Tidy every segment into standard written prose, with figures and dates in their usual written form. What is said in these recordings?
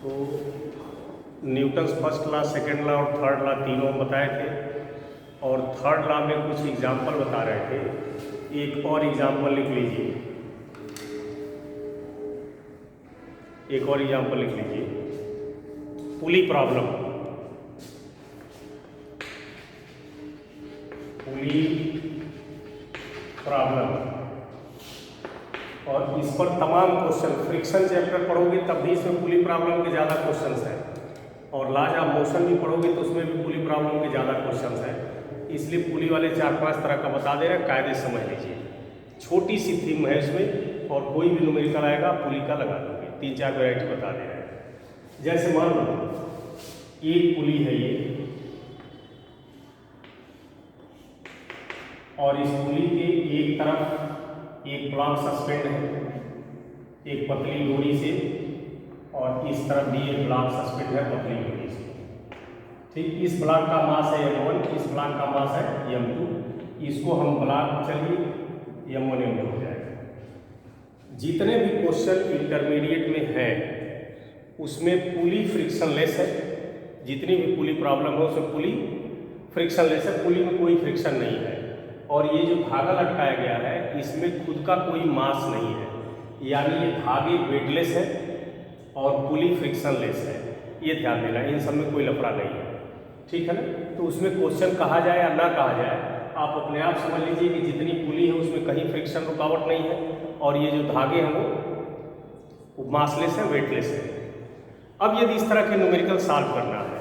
तो Newton's first law, second law और third law तीनों बताए थे, और थर्ड लॉ में कुछ एग्जाम्पल बता रहे थे। एक और एग्जाम्पल लिख लीजिए, एक और एग्जाम्पल लिख लीजिए, पुली प्रॉब्लम। पुली प्रॉब्लम, और इस पर तमाम क्वेश्चन, फ्रिक्शन चैप्टर पढ़ोगे तब भी इसमें पुली प्रॉब्लम के ज़्यादा क्वेश्चंस हैं, और लॉज ऑफ मोशन भी पढ़ोगे तो उसमें भी पुली प्रॉब्लम के ज़्यादा क्वेश्चंस हैं। इसलिए पुली वाले 4-5 तरह का बता दे रहे हैं, कायदे समझ लीजिए। छोटी सी थीम है इसमें, और कोई भी न्यूमेरिकल आएगा पुली का लगा दोगे। 3-4 वैरायटी बता दे रहे हैं। जैसे मान लो एक पुली है ये, और इस पुली के एक तरफ एक ब्लॉक सस्पेंड है एक पतली डोरी से, और इस तरफ भी एक ब्लॉक सस्पेंड है पतली डोरी से। ठीक, इस ब्लॉक का मास है m1, इस ब्लॉक का मास है m2। इसको हम ब्लॉक, चलिए m1 m2 हो जाएगा। जितने भी क्वेश्चन इंटरमीडिएट में है उसमें पुली फ्रिक्शनलेस है। जितनी भी पुली प्रॉब्लम है उसमें पुली फ्रिक्शनलेस है, पुली में कोई फ्रिक्शन नहीं है। और ये जो धागा लटकाया गया है इसमें खुद का कोई मास नहीं है, यानी ये धागे वेटलेस है और पुली फ्रिक्शनलेस है। ये ध्यान देना, इन सब में कोई लफड़ा नहीं है। ठीक है ना। तो उसमें क्वेश्चन कहा जाए या ना कहा जाए, आप अपने आप समझ लीजिए कि जितनी पुली है उसमें कहीं फ्रिक्शन रुकावट नहीं है, और ये जो धागे हैं वो मासलेस है, वेटलेस है। अब यदि इस तरह के न्यूमेरिकल सॉल्व करना है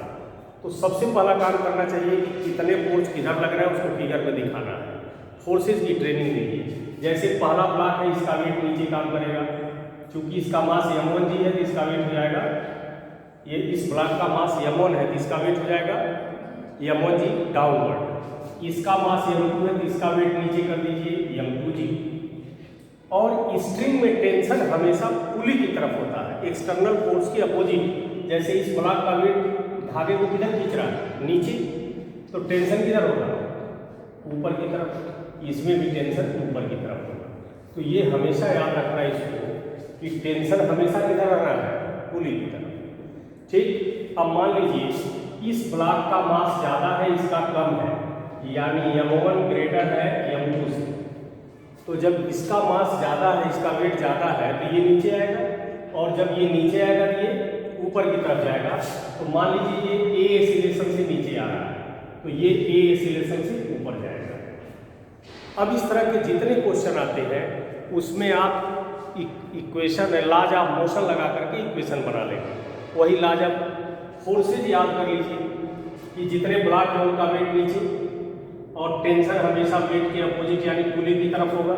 तो सबसे पहला काम करना चाहिए कि कितने फोर्स किधर लग रहा है उसको फिगर में दिखाना है। फोर्सेज की ट्रेनिंग लीजिए। जैसे पहला ब्लॉक है, इसका वेट नीचे काम करेगा, क्योंकि इसका मास m1g है तो इसका वेट हो जाएगा, ये इस ब्लॉक का मास m1 है तो इसका वेट हो जाएगा m1g डाउनवर्ड। इसका मास m2 है तो इसका वेट नीचे कर दीजिए m2g। और स्ट्रिंग में टेंशन हमेशा पुली की तरफ होता है, एक्सटर्नल फोर्स के अपोजिट। जैसे इस ब्लॉक का वेट धागे को किधर खींच रहा है, नीचे, तो टेंशन किधर होगा, ऊपर की तरफ। इसमें भी टेंशन ऊपर की तरफ होगा। तो ये हमेशा याद रखना है इसको कि टेंशन हमेशा किधर रहना है, पुली की तरफ। ठीक, अब मान लीजिए इस ब्लॉक का मास ज़्यादा है, इसका कम है, यानी m1 ग्रेटर है m2 से। तो जब इसका मास ज़्यादा है, इसका वेट ज़्यादा है, तो ये नीचे आएगा, और जब ये नीचे आएगा तो ये ऊपर की तरफ जाएगा। तो मान लीजिए ये ए एक्सीलरेशन से नीचे आ रहा है, तो ये ए एक्सीलरेशन से ऊपर जाएगा। अब इस तरह के जितने क्वेश्चन आते हैं उसमें आप इक्वेशन, लॉज ऑफ मोशन लगा करके इक्वेशन बना लेंगे। वही लॉज ऑफ फोर्सेज याद कर लीजिए कि जितने ब्लॉक हैं उनका वेट नीचे, और टेंशन हमेशा वेट के अपोजिट यानी पुली की तरफ होगा।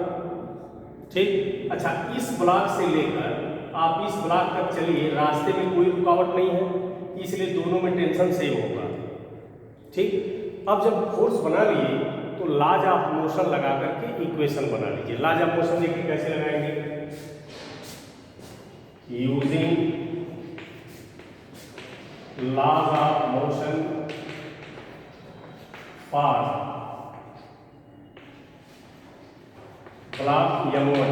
ठीक, अच्छा, इस ब्लॉक से लेकर आप इस ब्लॉक तक चलिए, रास्ते में कोई रुकावट नहीं है, इसलिए दोनों में टेंशन सेम होगा। ठीक, अब जब फोर्स बना लिए तो लॉज ऑफ मोशन लगा करके इक्वेशन बना लीजिए। लॉज ऑफ मोशन देखिए कैसे लगाएंगे, using laws of motion for block m1।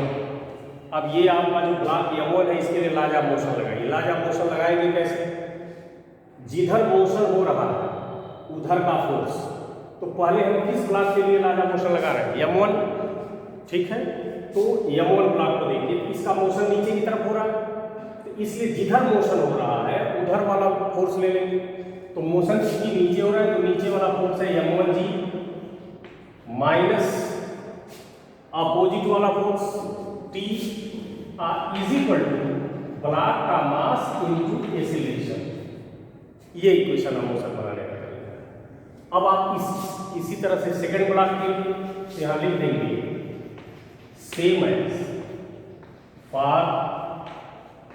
अब ये आपका जो ब्लॉक m1 है इसके लिए लॉज ऑफ मोशन लगाइए। लॉज ऑफ मोशन लगाएंगे कैसे, जिधर मोशन हो रहा है उधर का फोर्स। तो पहले हम किस ब्लॉक के लिए लॉज ऑफ मोशन लगा रहे हैं, m1। ठीक है, तो m1 ब्लॉक को देखिए, इसका मोशन नीचे की तरफ हो रहा है, तो इसलिए जिधर मोशन हो रहा है उधर वाला फोर्स ले लेंगे। तो मोशन इसकी नीचे हो रहा है, तो नीचे वाला फोर्स है m1g माइनस अपोजिट वाला force t is equal to block का मास इनटू एक्सीलरेशन। ये इक्वेशन हम मोशन बनाने का तरीका है। अब आप इसी तरह से सेकंड ब्लॉक के लिए यहाँ लिख देंगे, same as for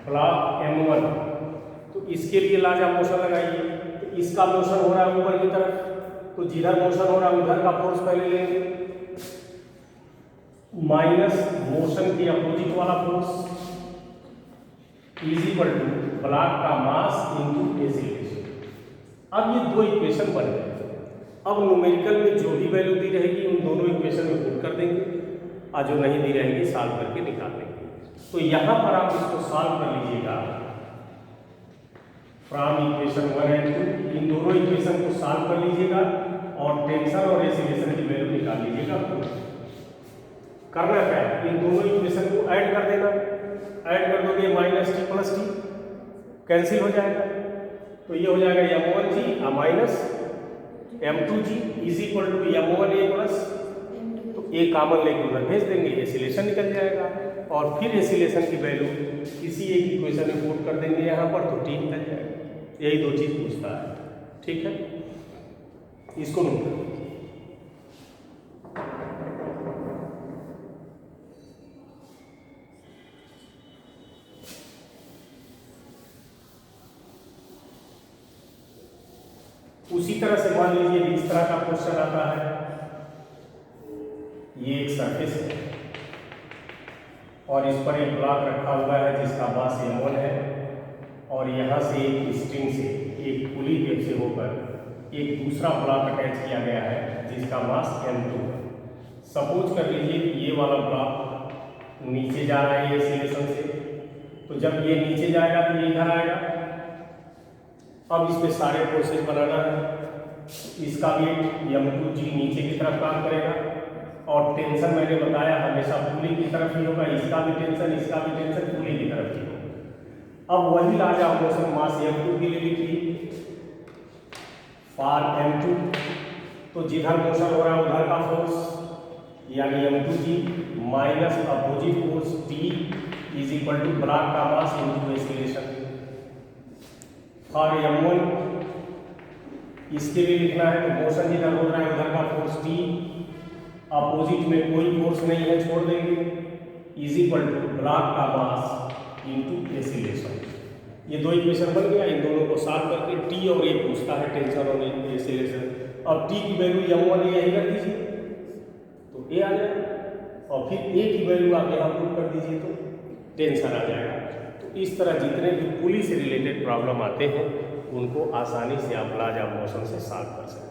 block m1। तो इसके लिए लॉज ऑफ मोशन लगाइए। तो इसका मोशन हो रहा है ऊपर की तरफ, तो जिधर मोशन हो रहा है उधर का फोर्स पहले लेंगे, माइनस मोशन के अपोजिट वाला force is equal to block का मास इनटू एक्सीलरेशन। अब ये दो इक्वेशन बन गए। अब न्यूमेरिकल में जो भी वैल्यू दी रहेगी उन दोनों इक्वेशन में पुट कर देंगे, और जो नहीं दी रहेगी सॉल्व करके निकाल देंगे। तो यहाँ पर आप इसको सॉल्व कर लीजिएगा फ्रॉम इक्वेशन 1 एंड 2, इन दोनों इक्वेशन को सॉल्व कर लीजिएगा और टेंशन और एक्सीलरेशन की वैल्यू निकाल लीजिएगा। करना क्या है, इन दोनों इक्वेशन को ऐड कर देना, ऐड कर दोगे minus T plus T cancel हो जाएगा, तो ये हो जाएगा m1g minus m2g is equal to m1a plus, तो ए कॉमन लेके उधर भेज देंगे, एक्सीलरेशन निकल जाएगा और फिर एक्सीलरेशन की वैल्यू किसी एक इक्वेशन में पुट कर देंगे यहाँ पर, तो टी निकल जाएगा। यही दो चीज़ पूछता है, ठीक है, इसको नोट करो। उसी तरह से मान लीजिए इस तरह का क्वेश्चन आता है, ये एक सरफेस है और इस पर एक ब्लॉक रखा हुआ है जिसका मास m1 है और यहाँ से एक स्ट्रिंग से एक पुली वेब से होकर एक दूसरा ब्लॉक अटैच किया गया है जिसका मास m2 है। सपोज कर लीजिए कि ये वाला ब्लॉक नीचे जा रहा है एक्सीलरेशन से, तो जब ये नीचे जाएगा तो ये इधर आएगा। अब इसमें सारे फोर्सेस बनाना है, इसका वेट m2g नीचे की तरफ काम करेगा और टेंशन मैंने बताया हमेशा पुली की तरफ ही होगा, इसका भी टेंशन पुली की तरफ ही होगा। अब वही लाजा मोशन मास m2 के लिए लिखिए फॉर m2, तो जिधर मोशन हो रहा है उधर का फोर्स यानी m2g minus opposite force t is equal to block का मास इनटू एक्सीलरेशन। और m1 इसके लिए लिखना है, तो मोशन जिधर हो रहा है उधर का फोर्स t, अपोजिट में कोई फोर्स नहीं है छोड़ देंगे, इज इक्वल टू ब्लॉक का मास इनटू एक्सीलरेशन। ये दो इक्वेशन बन गया, इन दोनों को सॉल्व करके t और ये पूछता है टेंशन और एक्सीलरेशन। अब t की वैल्यू m1 यही कर दीजिए तो a आ जाएगा और फिर a की वैल्यू आप यहाँ पुट कर दीजिए तो टेंशन आ जाएगा। तो इस तरह जितने भी पुली से रिलेटेड प्रॉब्लम आते हैं उनको आसानी से आप लाजा मोशन से सॉल्व कर सकते हैं।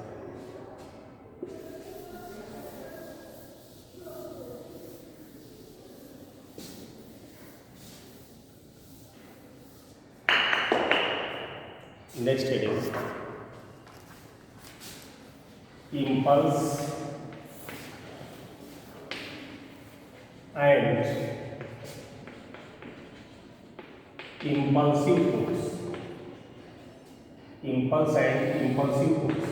Next heading impulse and impulsive force. Impulse and impulsive force.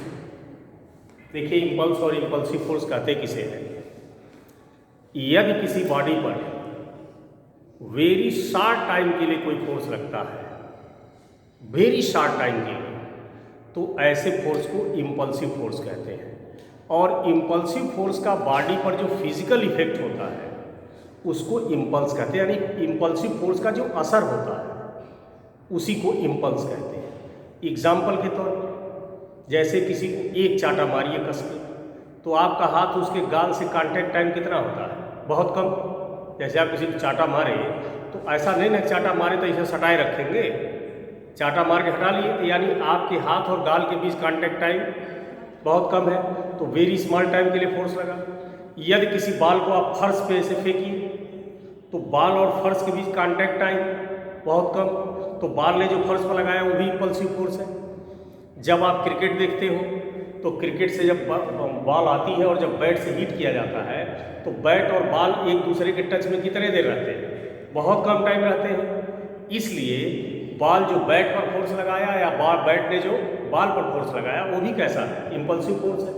देखिए इम्पल्स और इम्पल्सिव फोर्स कहते किसे हैं? यदि किसी बॉडी पर वेरी शॉर्ट टाइम के लिए कोई फोर्स लगता है, वेरी शॉर्ट टाइम के लिए, तो ऐसे फोर्स को इम्पल्सिव फोर्स कहते हैं। और इम्पल्सिव फोर्स का बॉडी पर जो फिजिकल इफेक्ट होता है उसको इम्पल्स कहते हैं, यानी इम्पल्सिव फोर्स का जो असर होता है उसी को इम्पल्स कहते हैं। एग्जाम्पल के तौर पर जैसे किसी को एक चाटा मारिए कस के, तो आपका हाथ उसके गाल से कांटेक्ट टाइम कितना होता है? बहुत कम। जैसे आप किसी को चाटा मारे तो ऐसा नहीं ना चाटा मारे तो इसे सटाए रखेंगे, चाटा मार के हटा लिए, तो यानी आपके हाथ और गाल के बीच कांटेक्ट टाइम बहुत कम है, तो वेरी स्मॉल टाइम के लिए फोर्स लगा। यदि किसी बाल को आप फर्श पे ऐसे फेंकिए तो बाल और फर्श के बीच कांटेक्ट टाइम बहुत कम, तो बाल ने जो फर्श पर लगाया वो भी इम्पल्सिव फोर्स है। जब आप क्रिकेट देखते हो तो क्रिकेट से जब बॉल आती है और जब बैट से हिट किया जाता है तो बैट और बॉल एक दूसरे के टच में कितने देर रहते हैं? बहुत कम टाइम रहते हैं। इसलिए बॉल जो बैट पर फोर्स लगाया या बैट ने जो बॉल पर फोर्स लगाया वो भी कैसा है? इम्पल्सिव फोर्स है।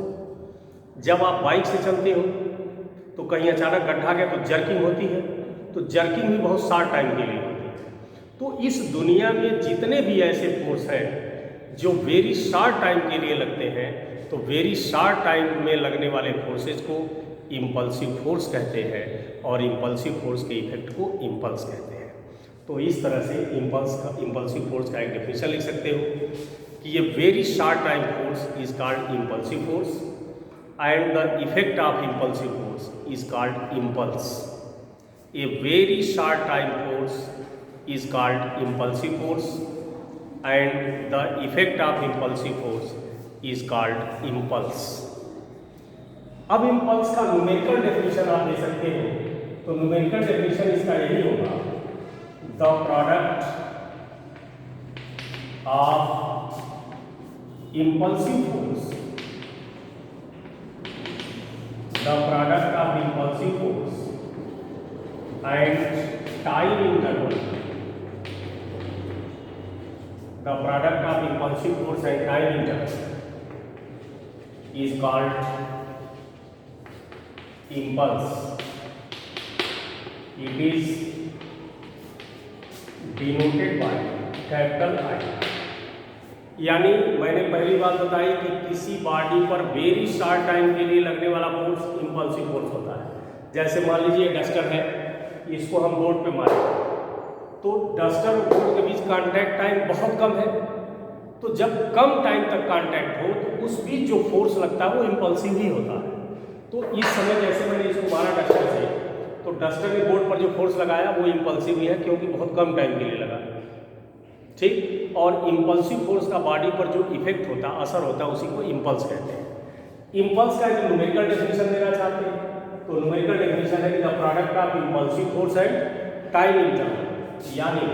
जब आप बाइक से चलते हो तो कहीं अचानक गड्ढा गया तो जर्किंग होती है, तो जर्किंग भी बहुत शॉर्ट टाइम के लिए होती है। तो इस दुनिया में जितने भी ऐसे फोर्स हैं जो वेरी शॉर्ट टाइम के लिए लगते हैं, तो वेरी शॉर्ट टाइम में लगने वाले फोर्सेस को इम्पल्सिव फोर्स कहते हैं और इम्पल्सिव फोर्स के इफेक्ट को इम्पल्स कहते हैं। तो इस तरह से इम्पल्सिव फोर्स का एक डेफिनेशन लिख सकते हो कि ये very short time force is called impulsive force and the effect of impulsive force is called impulse. A very short time force is called impulsive force and the effect of impulsive force is called impulse. अब impulse का numerical definition आप दे सकते हो, तो numerical definition इसका यही होगा, the product of impulsive force, the product of impulsive force and time interval, the product of impulsive force and time interval is called impulse. It is denoted by capital I. यानी मैंने पहली बात बताई कि किसी बॉडी पर very short time के लिए लगने वाला फोर्स इंपल्सिव फोर्स होता है। जैसे मान लीजिए डस्टर है, इसको हम बोर्ड पे मारें तो डस्टर और बोर्ड के बीच कांटेक्ट टाइम बहुत कम है, तो जब कम टाइम तक कांटेक्ट हो तो उस बीच जो फोर्स लगता है वो इंपल्सिव ही होता है। तो इस समय जैसे मैंने इसको मारा डस्टर से, तो डस्टर ने बोर्ड पर जो फोर्स लगाया वो इंपल्सिव ही है क्योंकि बहुत कम टाइम के लिए लगा, ठीक। और इंपल्सिव फोर्स का बॉडी पर जो इफेक्ट होता है, असर होता है, उसी को इंपल्स कहते हैं। इंपल्स का जो न्यूमेरिकल डेफिनेशन देना चाहते हैं तो न्यूमेरिकल डेफिनेशन है कि the product of impulsive force and time interval, यानी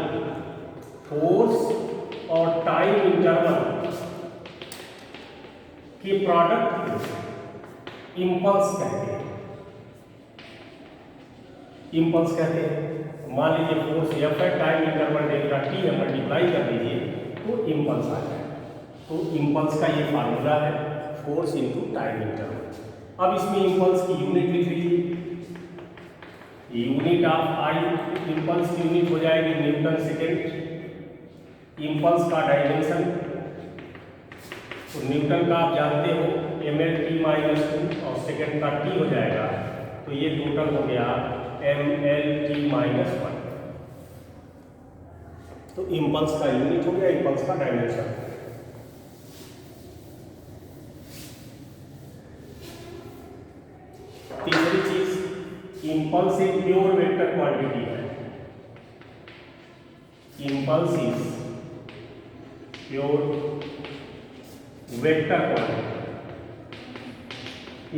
फोर्स और टाइम इंटरवल के प्रोडक्ट इंपल्स कहते हैं। इंपल्स कहते हैं, मान लीजिए फोर्स F है, टाइम इंटरवल डेल्टा T है, मल्टीप्लाई कर दीजिए तो इंपल्स आ जाए। तो इंपल्स का ये फार्मूला है, फोर्स इनटू टाइम इंटरवल। अब इसमें इंपल्स की यूनिट लिख लीजिए, यूनिट ऑफ आई, इंपल्स की यूनिट हो जाएगी न्यूटन सेकेंड। इंपल्स का डायमेंशन तो न्यूटन का आप जानते हो mL/t-2 और सेकेंड का t हो जाएगा, तो ये टोटल हो गया mL/t-1। तो इंपल्स का यूनिट हो गया, इंपल्स का डायमेंशन। तीसरी चीज, इंपल्स एक प्योर वेक्टर क्वांटिटी है। Impulse is pure vector quantity.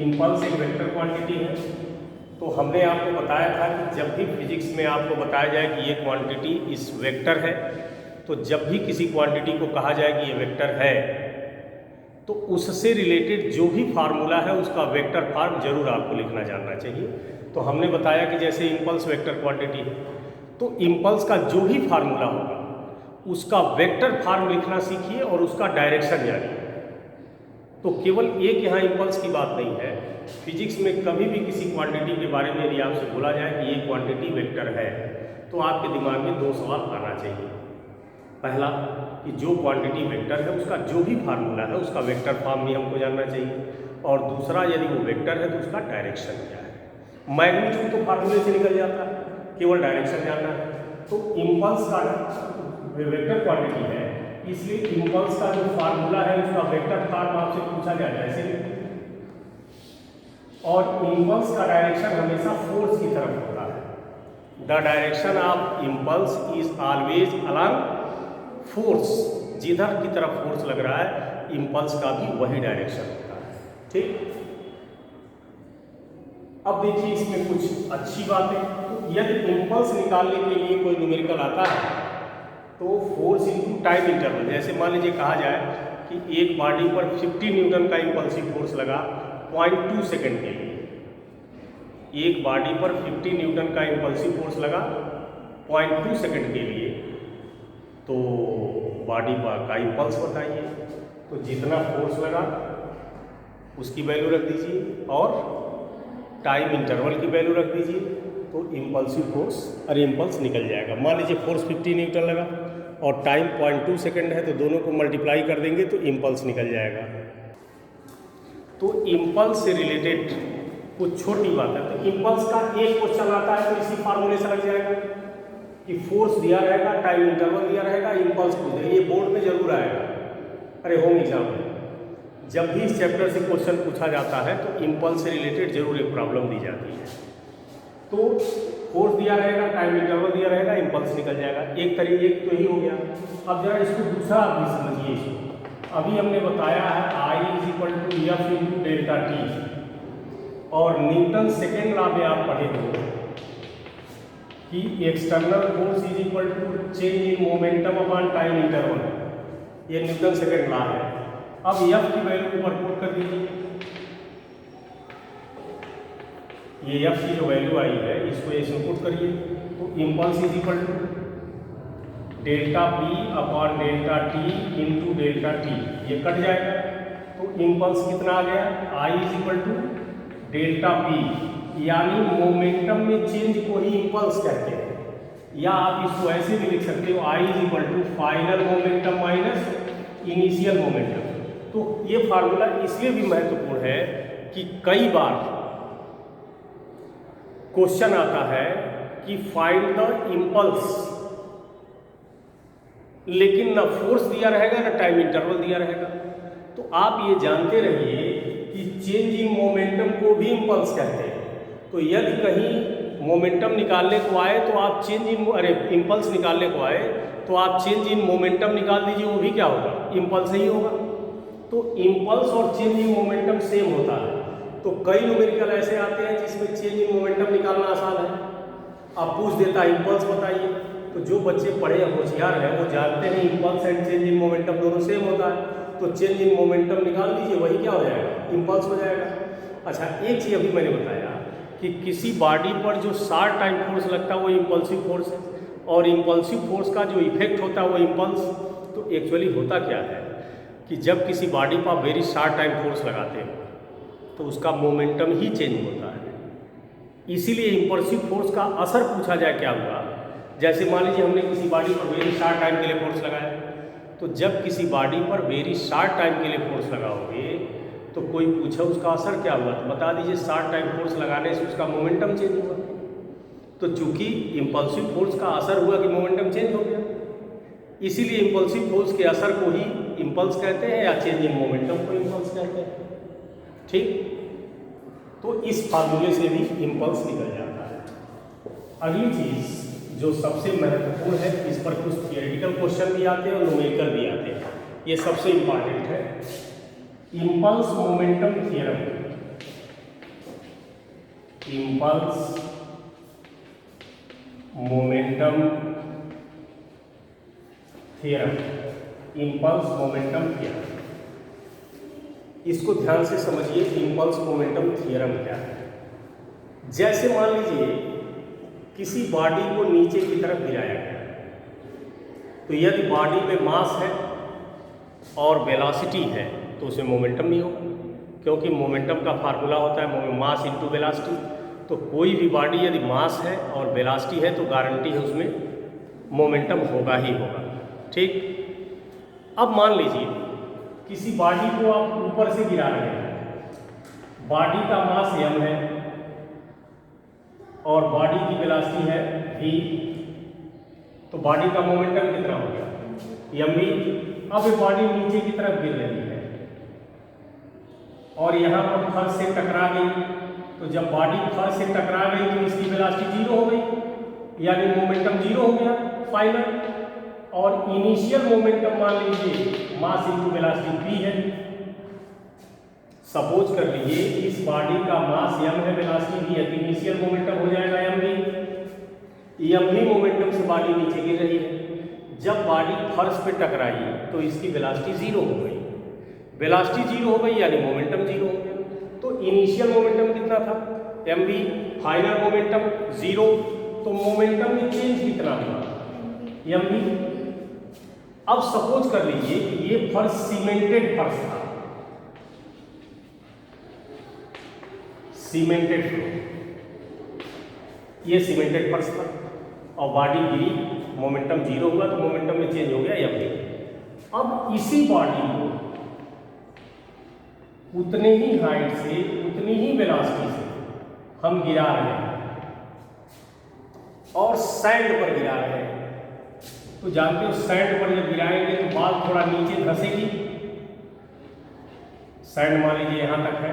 Impulse एक वेक्टर क्वांटिटी है। तो हमने आपको बताया था कि जब भी फिजिक्स में आपको बताया जाए कि ये क्वांटिटी इस वेक्टर है, तो जब भी किसी क्वांटिटी को कहा जाए कि ये वेक्टर है, तो उससे रिलेटेड जो भी फार्मूला है उसका वेक्टर फॉर्म जरूर आपको लिखना जानना चाहिए। तो हमने बताया कि जैसे इंपल्स वेक्टर क्वांटिटी है, तो इंपल्स का जो भी फार्मूला होगा उसका वेक्टर फॉर्म लिखना सीखिए और उसका डायरेक्शन जानिए। तो केवल एक यहाँ इंपल्स की बात नहीं है, फिजिक्स में कभी भी किसी क्वांटिटी के बारे में यदि आपसे बोला जाए कि ये क्वांटिटी वेक्टर है, तो आपके दिमाग में दो सवाल आना चाहिए। पहला कि जो क्वांटिटी वेक्टर है उसका जो भी फार्मूला है उसका वेक्टर फॉर्म भी हमको जानना चाहिए, और दूसरा यदि वो वेक्टर है तो उसका डायरेक्शन क्या है। मैग्नीट्यूड तो फार्मूले से निकल जाता है, केवल डायरेक्शन जानना है। तो इंपल्स का वेक्टर क्वांटिटी है, इसलिए इंपल्स का जो फार्मूला है उसका वेक्टर फॉर्म आपसे पूछा जाता है ऐसे। और इंपल्स का डायरेक्शन हमेशा फोर्स की तरफ होता है। The direction of impulse is always along force. जिधर की तरफ फोर्स लग रहा है इंपल्स का भी वही डायरेक्शन होता है, ठीक। अब देखिए इसमें कुछ अच्छी बातें। तो यदि इंपल्स निकालने के लिए कोई न्यूमेरिकल आता है तो फोर्स इनटू टाइम इंटरवल, जैसे मान लीजिए कहा जाए कि एक बॉडी पर 50 न्यूटन का इंपल्सिव फोर्स लगा 0.2 सेकेंड के लिए। एक बॉडी पर 50 न्यूटन का इंपल्सिव फोर्स लगा 0.2 सेकेंड के लिए, तो बॉडी का इंपल्स बताइए। तो जितना फोर्स लगा उसकी वैल्यू रख दीजिए और टाइम इंटरवल की वैल्यू रख दीजिए, तो इंपल्सिव फोर्स और इंपल्स निकल जाएगा। मान लीजिए फोर्स 50 न्यूटन लगा और टाइम 0.2 सेकेंड है, तो दोनों को मल्टीप्लाई कर देंगे तो इंपल्स निकल जाएगा। तो इंपल्स से रिलेटेड कुछ छोटी बात है। तो इंपल्स का एक क्वेश्चन आता है तो इसी फार्मूले से लग जाएगा कि फोर्स दिया रहेगा, टाइम इंटरवल दिया रहेगा, इंपल्स पूछ देगा। ये बोर्ड में जरूर आएगा, अरे होम एग्जाम में जब भी इस चैप्टर से क्वेश्चन पूछा जाता है तो इंपल्स से रिलेटेड जरूर एक प्रॉब्लम दी जाती है। तो फोर्स दिया रहेगा, टाइम इंटरवल दिया रहेगा, इंपल्स निकल जाएगा। एक तरीके एक तो ही हो गया। अब जरा इसको दूसरा आप भी समझिए। इसको अभी हमने बताया है I = F/Δt, और न्यूटन सेकेंड लॉ में आप पढ़े हो कि external force is equal to change in momentum upon time interval. ये न्यूटन सेकेंड लॉ है। अब एफ की वैल्यू ऊपर पुट कर दीजिए, ये एफ की जो वैल्यू आई है इसको इसमें पुट करिए, तो impulse is equal to delta P upon delta T into delta T, ये कट जाएगा, तो इम्पल्स कितना आ गया, I is equal to delta P, यानी मोमेंटम में चेंज को ही इम्पल्स कहते हैं, या आप इसको ऐसे भी लिख सकते हो I is equal to final momentum minus initial momentum. तो ये फार्मूला इसलिए भी महत्वपूर्ण है कि कई बार क्वेश्चन आता है कि फाइंड द इम्पल्स, लेकिन ना फोर्स दिया रहेगा ना टाइम इंटरवल दिया रहेगा। तो आप ये जानते रहिए कि चेंज इन मोमेंटम को भी इम्पल्स कहते हैं। तो यदि कहीं मोमेंटम निकालने को आए तो आप इम्पल्स निकालने को आए तो आप चेंज इन मोमेंटम निकाल दीजिए, वो भी क्या होगा, इम्पल्स ही होगा। तो इम्पल्स और चेंज इन मोमेंटम सेम होता है। तो कई न्यूमेरिकल ऐसे आते हैं जिसमें चेंज इन मोमेंटम निकालना आसान है, आप पूछ देता है इम्पल्स बताइए, तो जो बच्चे पढ़े होशियार हैं वो जानते हैं impulse and change in momentum दोनों सेम होता है, तो चेंज इन मोमेंटम निकाल दीजिए, वही क्या हो जाएगा, इम्पल्स हो जाएगा। अच्छा, एक चीज़ अभी मैंने बताया कि किसी बॉडी पर जो शार्ट टाइम फोर्स लगता है वो इम्पल्सिव फोर्स है, और इम्पल्सिव फोर्स का जो इफेक्ट होता है वो इम्पल्स। तो एक्चुअली होता क्या है कि जब किसी बॉडी पर वेरी शार्ट टाइम फोर्स लगाते हैं तो उसका मोमेंटम ही चेंज होता है। इसीलिए इम्पल्सिव फोर्स का असर पूछा जाए क्या हुआ, जैसे मान लीजिए हमने किसी बॉडी पर वेरी शार्ट टाइम के लिए फोर्स लगाया, तो जब किसी बॉडी पर वेरी शार्ट टाइम के लिए फोर्स लगाओगे तो कोई पूछे उसका असर क्या हुआ, तो बता दीजिए शार्ट टाइम फोर्स लगाने से उसका मोमेंटम चेंज हुआ। तो चूंकि इम्पल्सिव फोर्स का असर हुआ कि मोमेंटम चेंज हो गया, इसीलिए इम्पल्सिव फोर्स के असर को ही इम्पल्स कहते हैं या चेंज इन मोमेंटम को इम्पल्स कहते हैं। ठीक, तो इस फार्मूले से भी इम्पल्स निकल जाता है। अगली चीज़ जो सबसे महत्वपूर्ण है, इस पर कुछ थियोरेटिकल क्वेश्चन भी आते हैं और न्यूमेरिकल भी आते हैं, ये सबसे इम्पॉर्टेंट है, impulse momentum theorem. Impulse momentum theorem, impulse momentum theorem, इसको ध्यान से समझिए। इम्पल्स मोमेंटम थ्योरम क्या है? जैसे मान लीजिए किसी बॉडी को नीचे की तरफ गिराया गया, तो यदि बॉडी में मास है और वेलोसिटी है तो उसे मोमेंटम नहीं होगा, क्योंकि मोमेंटम का फार्मूला होता है मास इनटू वेलोसिटी। तो कोई भी बॉडी यदि मास है और वेलोसिटी है तो गारंटी है उसमें मोमेंटम होगा ही होगा। ठीक, अब मान लीजिए किसी बॉडी को आप ऊपर से गिरा रहे हैं, बॉडी का मास m है और बॉडी की वेलोसिटी है v, तो बॉडी का मोमेंटम कितना हो गया, mv। अब ये बॉडी नीचे की तरफ गिर रही है और यहाँ पर फर्श से टकरा गई, तो जब बॉडी फर्श से टकरा गई तो इसकी वेलोसिटी 0 हो गई, यानी मोमेंटम 0 हो गया फाइनल। और इनिशियल मोमेंटम मान लीजिए मास इनटू वेलोसिटी v है। सपोज कर लीजिए इस बॉडी का मास m है, वेलोसिटी v है, तो इनिशियल मोमेंटम हो जाएगा mv मोमेंटम से बॉडी नीचे गिर रही है। जब बॉडी फर्श पे टकराई तो इसकी वेलोसिटी 0 हो गई, वेलोसिटी 0 हो गई यानी मोमेंटम 0 हो गया। तो इनिशियल मोमेंटम कितना था mv, फाइनल मोमेंटम 0, तो मोमेंटम में चेंज कितना हुआ mv। अब सपोज कर लीजिए कि ये फर्श सीमेंटेड फर्श था, सीमेंटेड फ्लोर, ये सीमेंटेड फर्श था और बॉडी गिरी, मोमेंटम 0 हुआ, तो मोमेंटम में चेंज हो गया mv। अब इसी बॉडी को उतने ही हाइट से, उतनी ही वेलोसिटी से हम गिरा रहे हैं और सैंड पर गिरा रहे हैं, तो जानते हो सैंड पर जब गिराएंगे तो बाल थोड़ा नीचे धंसेगी, सैंड मान लीजिए यहाँ तक है,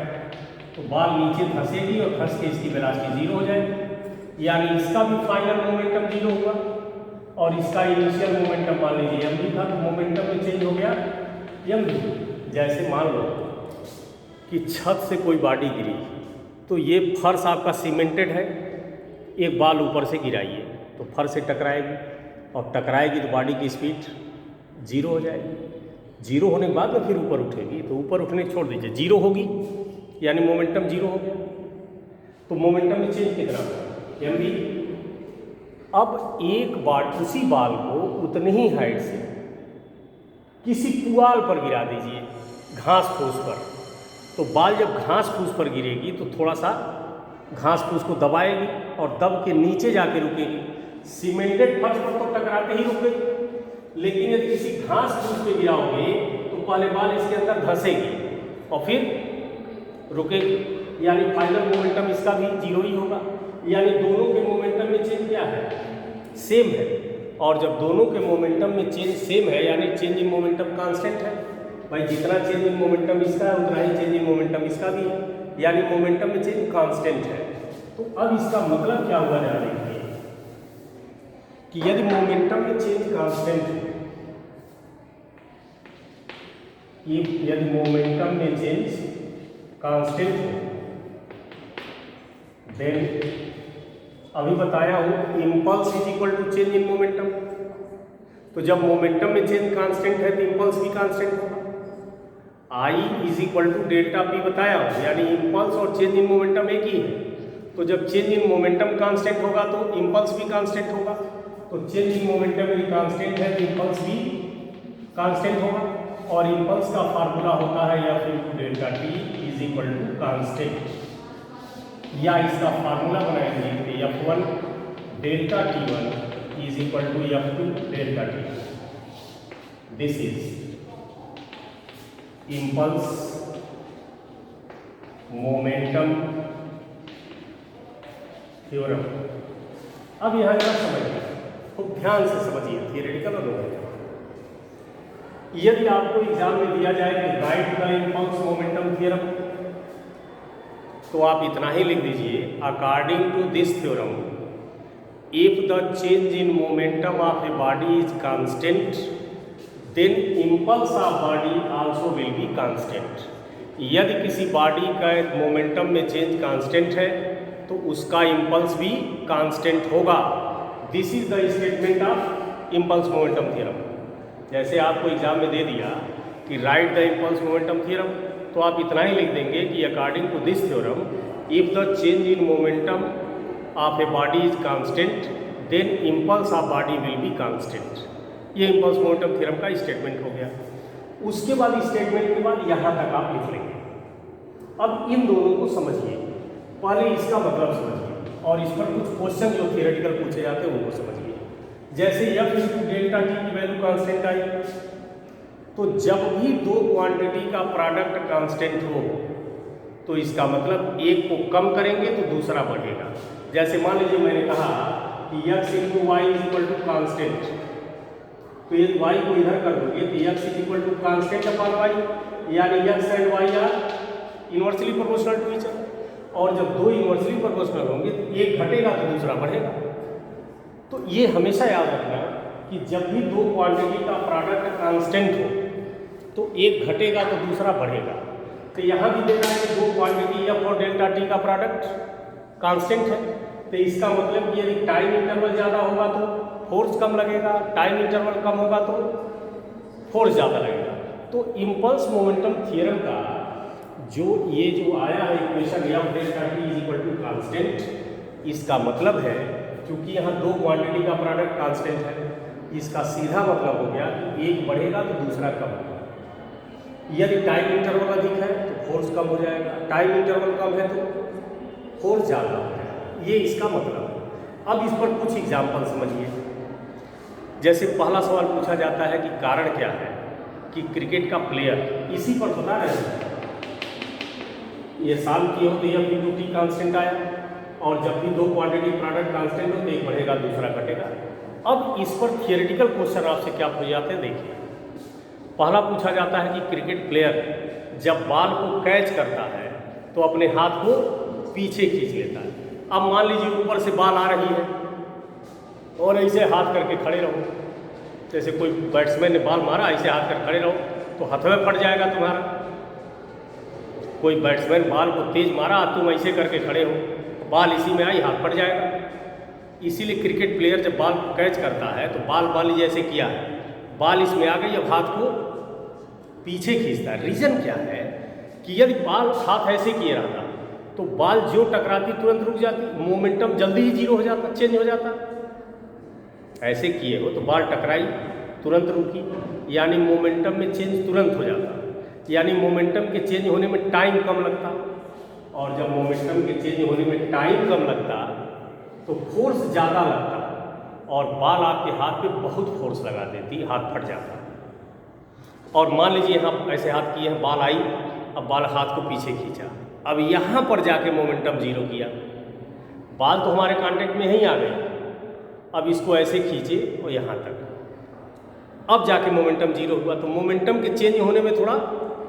तो बाल नीचे धंसेगी और धंस के इसकी वेलोसिटी 0 हो जाएगी, यानी इसका भी फाइनल मोमेंटम 0 हुआ और इसका इनिशियल मोमेंटम मान लीजिए mv था, तो मोमेंटम में चेंज हो गया mv। जैसे मान लो कि छत से कोई बॉडी गिरी, तो ये फर्श आपका सीमेंटेड है, एक बाल ऊपर से गिराइए तो फर्श से टकराएगी और टकराएगी तो बॉडी की स्पीड 0 हो जाएगी। जीरो होने के बाद में फिर ऊपर उठेगी, तो ऊपर उठने छोड़ दीजिए, जीरो होगी यानी मोमेंटम जीरो हो गया। तो मोमेंटम में चेंज कितना होगा एम वी। अब एक बार उसी बाल को उतनी ही हाइट से किसी पुआल पर गिरा दीजिए, घास फूस पर। तो बाल जब घास फूस पर गिरेगी तो थोड़ा सा घास फूस को दबाएगी और दब के नीचे जाके रुकेगी। सीमेंटेड फर्श पर तो टकराते ही रुक गई, लेकिन यदि किसी घास फूस पे गिराओगे तो पहले बाल इसके अंदर धंसेगी और फिर रुकेगी, यानी फाइनल मोमेंटम इसका भी जीरो ही होगा। यानी दोनों के मोमेंटम में चेंज क्या है, सेम है। और जब दोनों के मोमेंटम में चेंज सेम है यानी चेंज इन मोमेंटम कांस्टेंट है। भाई जितना चेंज इन मोमेंटम इसका है उतना ही चेंज इन मोमेंटम इसका भी है, यानी मोमेंटम में चेंज कांस्टेंट है। तो अब इसका मतलब क्या हुआ ध्यान रखिए कि यदि मोमेंटम में चेंज कांस्टेंट है, यदि मोमेंटम में चेंज कांस्टेंट है, देन अभी बताया हूं impulse is equal to change in momentum. तो जब मोमेंटम में चेंज कांस्टेंट है तो इम्पल्स भी कांस्टेंट होगा। I is equal to delta P बताया हूं, यानी इम्पल्स और चेंज इन मोमेंटम एक ही है। तो जब चेंज इन मोमेंटम कांस्टेंट होगा तो इम्पल्स भी कांस्टेंट होगा। तो चेंज इन मोमेंटम यदि कांस्टेंट है तो इम्पल्स भी कांस्टेंट होगा। और इम्पल्स का फार्मूला होता है F into delta T is equal to constant, या इसका फार्मूला बनाएंगे F1 delta T1 is equal to F2 delta T। This is impulse momentum theorem. अब यहां क्या समझिए, खूब ध्यान से समझिए, थियोरेटिकल और नॉलेज। यदि आपको एग्जाम में दिया जाए कि write the impulse momentum theorem, तो आप इतना ही लिख दीजिए, according to this theorem if the change in momentum of a body is constant then impulse of body also will be constant. यदि किसी बॉडी का मोमेंटम में चेंज कांस्टेंट है तो उसका इम्पल्स भी कांस्टेंट होगा। This is the statement of impulse momentum theorem. जैसे आपको एग्जाम में दे दिया कि write the impulse momentum theorem, तो आप इतना ही लिख देंगे कि according to this theorem if the change in momentum of a body is constant then impulse of body will be constant. ये इम्पल्स मोमेंटम थ्योरम का स्टेटमेंट हो गया। उसके बाद स्टेटमेंट के बाद यहाँ तक आप लिख लेंगे। अब इन दोनों को समझिए, पहले इसका मतलब समझिए और इस पर कुछ क्वेश्चन जो थियोरेटिकल पूछे जाते हैं उनको समझिए। जैसे एफ इंटू डेल्टा टी की वैल्यू कांस्टेंट आई, तो जब भी दो क्वांटिटी का प्रोडक्ट कांस्टेंट हो तो इसका मतलब एक को कम करेंगे तो दूसरा बढ़ेगा। जैसे मान लीजिए मैंने कहा कि x into Y is equal to constant, तो ये y को इधर कर दोगे तो x is equal to constant upon Y, यानी x and y are inversely proportional to each other. और जब दो इनवर्सली प्रोपोर्शनल होंगे तो एक घटेगा तो दूसरा बढ़ेगा। तो ये हमेशा याद रखना कि जब भी दो क्वांटिटी का प्रोडक्ट कांस्टेंट हो तो एक घटेगा तो दूसरा बढ़ेगा। तो यहाँ भी देखा है कि दो क्वांटिटी एफ और डेल्टा टी का प्रोडक्ट कांस्टेंट है, तो इसका मतलब कि यदि टाइम इंटरवल ज़्यादा होगा तो फोर्स कम लगेगा, टाइम इंटरवल कम होगा तो फोर्स ज़्यादा लगेगा। तो इम्पल्स मोमेंटम थ्योरम का ये जो आया है equation F delta T is equal to constant, इसका मतलब है क्योंकि यहाँ दो क्वांटिटी का प्रोडक्ट कांस्टेंट है, इसका सीधा मतलब हो गया कि एक बढ़ेगा तो दूसरा कम होगा। यदि टाइम इंटरवल अधिक है तो फोर्स कम हो जाएगा, टाइम इंटरवल कम है तो फोर्स ज़्यादा हो जाएगा। ये इसका मतलब है। अब इस पर कुछ एग्जाम्पल समझिए। जैसे पहला सवाल पूछा जाता है कि कारण क्या है कि क्रिकेट का प्लेयर, इसी पर बता रहे हैं ये साल की हो तो एफ इंटू टी कांस्टेंट आया, और जब भी दो क्वांटिटी प्रोडक्ट कांस्टेंट हो तो एक बढ़ेगा दूसरा घटेगा। अब इस पर थियोरेटिकल क्वेश्चन आपसे क्या पूछ जाते हैं, देखिए। पहला पूछा जाता है कि क्रिकेट प्लेयर जब बॉल को कैच करता है तो अपने हाथ को पीछे खींच लेता है। अब मान लीजिए ऊपर से बॉल आ रही है और ऐसे हाथ करके खड़े रहो, जैसे कोई बैट्समैन ने बॉल मारा, ऐसे हाथ कर खड़े रहो तो हथवे फट जाएगा तुम्हारा। कोई बैट्समैन बॉल को तेज मारा, तुम ऐसे करके खड़े हो, बॉल इसी में आई, हाथ फट जाएगा। इसीलिए क्रिकेट प्लेयर जब बॉल कैच करता है तो बॉल लीजिए ऐसे किया है, बॉल इसमें आ गई, अब हाथ को पीछे खींचता है। रीज़न क्या है कि यदि बाल हाथ ऐसे किए रहता तो बाल जो टकराती तुरंत रुक जाती, मोमेंटम जल्दी ही जीरो हो जाता, चेंज हो जाता। ऐसे किए हो तो बाल टकराई तुरंत रुकी, यानी मोमेंटम में चेंज तुरंत हो जाता, यानी मोमेंटम के चेंज होने में टाइम कम लगता। और जब मोमेंटम के चेंज होने में टाइम कम लगता तो फोर्स ज़्यादा लगता और बाल आपके हाथ पे बहुत फोर्स लगा देती, हाथ फट जाता। और मान लीजिए यहाँ ऐसे हाथ किए हैं, बाल आई, अब बाल हाथ को पीछे खींचा, अब यहाँ पर जाके मोमेंटम जीरो किया, बाल तो हमारे कांटेक्ट में ही आ गए, अब इसको ऐसे खींचे और यहाँ तक, अब जाके मोमेंटम जीरो हुआ। तो मोमेंटम के चेंज होने में थोड़ा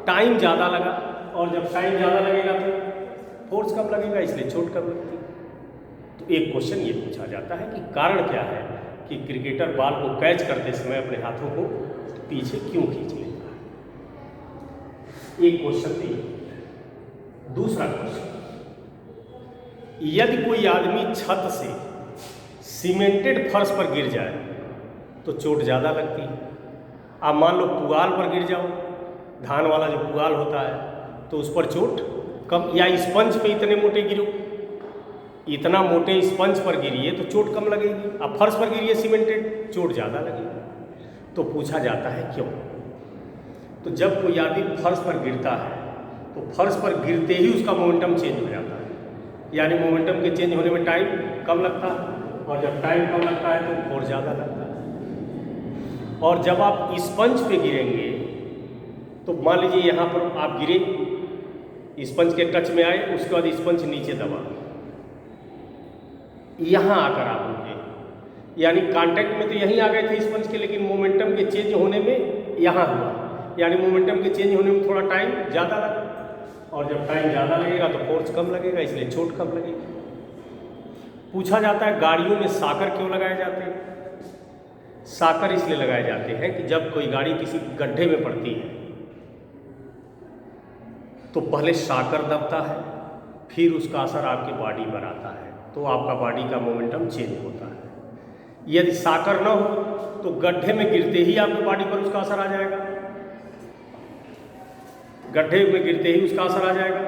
टाइम ज़्यादा लगा, और जब टाइम ज़्यादा लगेगा तो फोर्स कम लगेगा, इसलिए चोट कम लगती। तो एक क्वेश्चन ये पूछा जाता है कि कारण क्या है कि क्रिकेटर बाल को कैच करते समय अपने हाथों को पीछे क्यों खींच लेता है। एक क्वेश्चन दिए। दूसरा क्वेश्चन, यदि कोई आदमी छत से सीमेंटेड फर्श पर गिर जाए तो चोट ज़्यादा लगती है। आप मान लो पुआल पर गिर जाओ, धान वाला जो पुआल होता है, तो उस पर चोट कम, या स्पंज पे इतने मोटे गिरो, इतना मोटे स्पंज पर गिरिए तो चोट कम लगेगी। अब फर्श पर गिरिए सीमेंटेड, चोट ज़्यादा लगेगी। तो पूछा जाता है क्यों। तो जब कोई आदमी फर्श पर गिरता है तो फर्श पर गिरते ही उसका मोमेंटम चेंज हो जाता है, यानी मोमेंटम के चेंज होने में टाइम कम लगता है, और जब टाइम कम लगता है तो फोर्स ज़्यादा लगता है। और जब आप स्पंज पे गिरेंगे तो मान लीजिए यहाँ पर आप गिरे, स्पंज के टच में आए, उसके बाद स्पंज नीचे दबा, यहाँ आकर आप रुके, यानी कांटेक्ट में तो यहीं आ गए थे स्पंज के, लेकिन मोमेंटम के चेंज होने में यहाँ हुआ, यानी मोमेंटम के चेंज होने में थोड़ा टाइम ज़्यादा लगा, और जब टाइम ज़्यादा लगेगा तो फोर्स कम लगेगा, इसलिए चोट कम लगेगी। पूछा जाता है गाड़ियों में साकर क्यों लगाए जाते हैं। साकर इसलिए लगाए जाते हैं कि जब कोई गाड़ी किसी गड्ढे में पड़ती है तो पहले साकर दबता है, फिर उसका असर आपके बॉडी पर आता है, तो आपका बॉडी का मोमेंटम चेंज होता है। यदि साकर न हो तो गड्ढे में गिरते ही आपके बॉडी पर उसका असर आ जाएगा, गड्ढे में गिरते ही उसका असर आ जाएगा।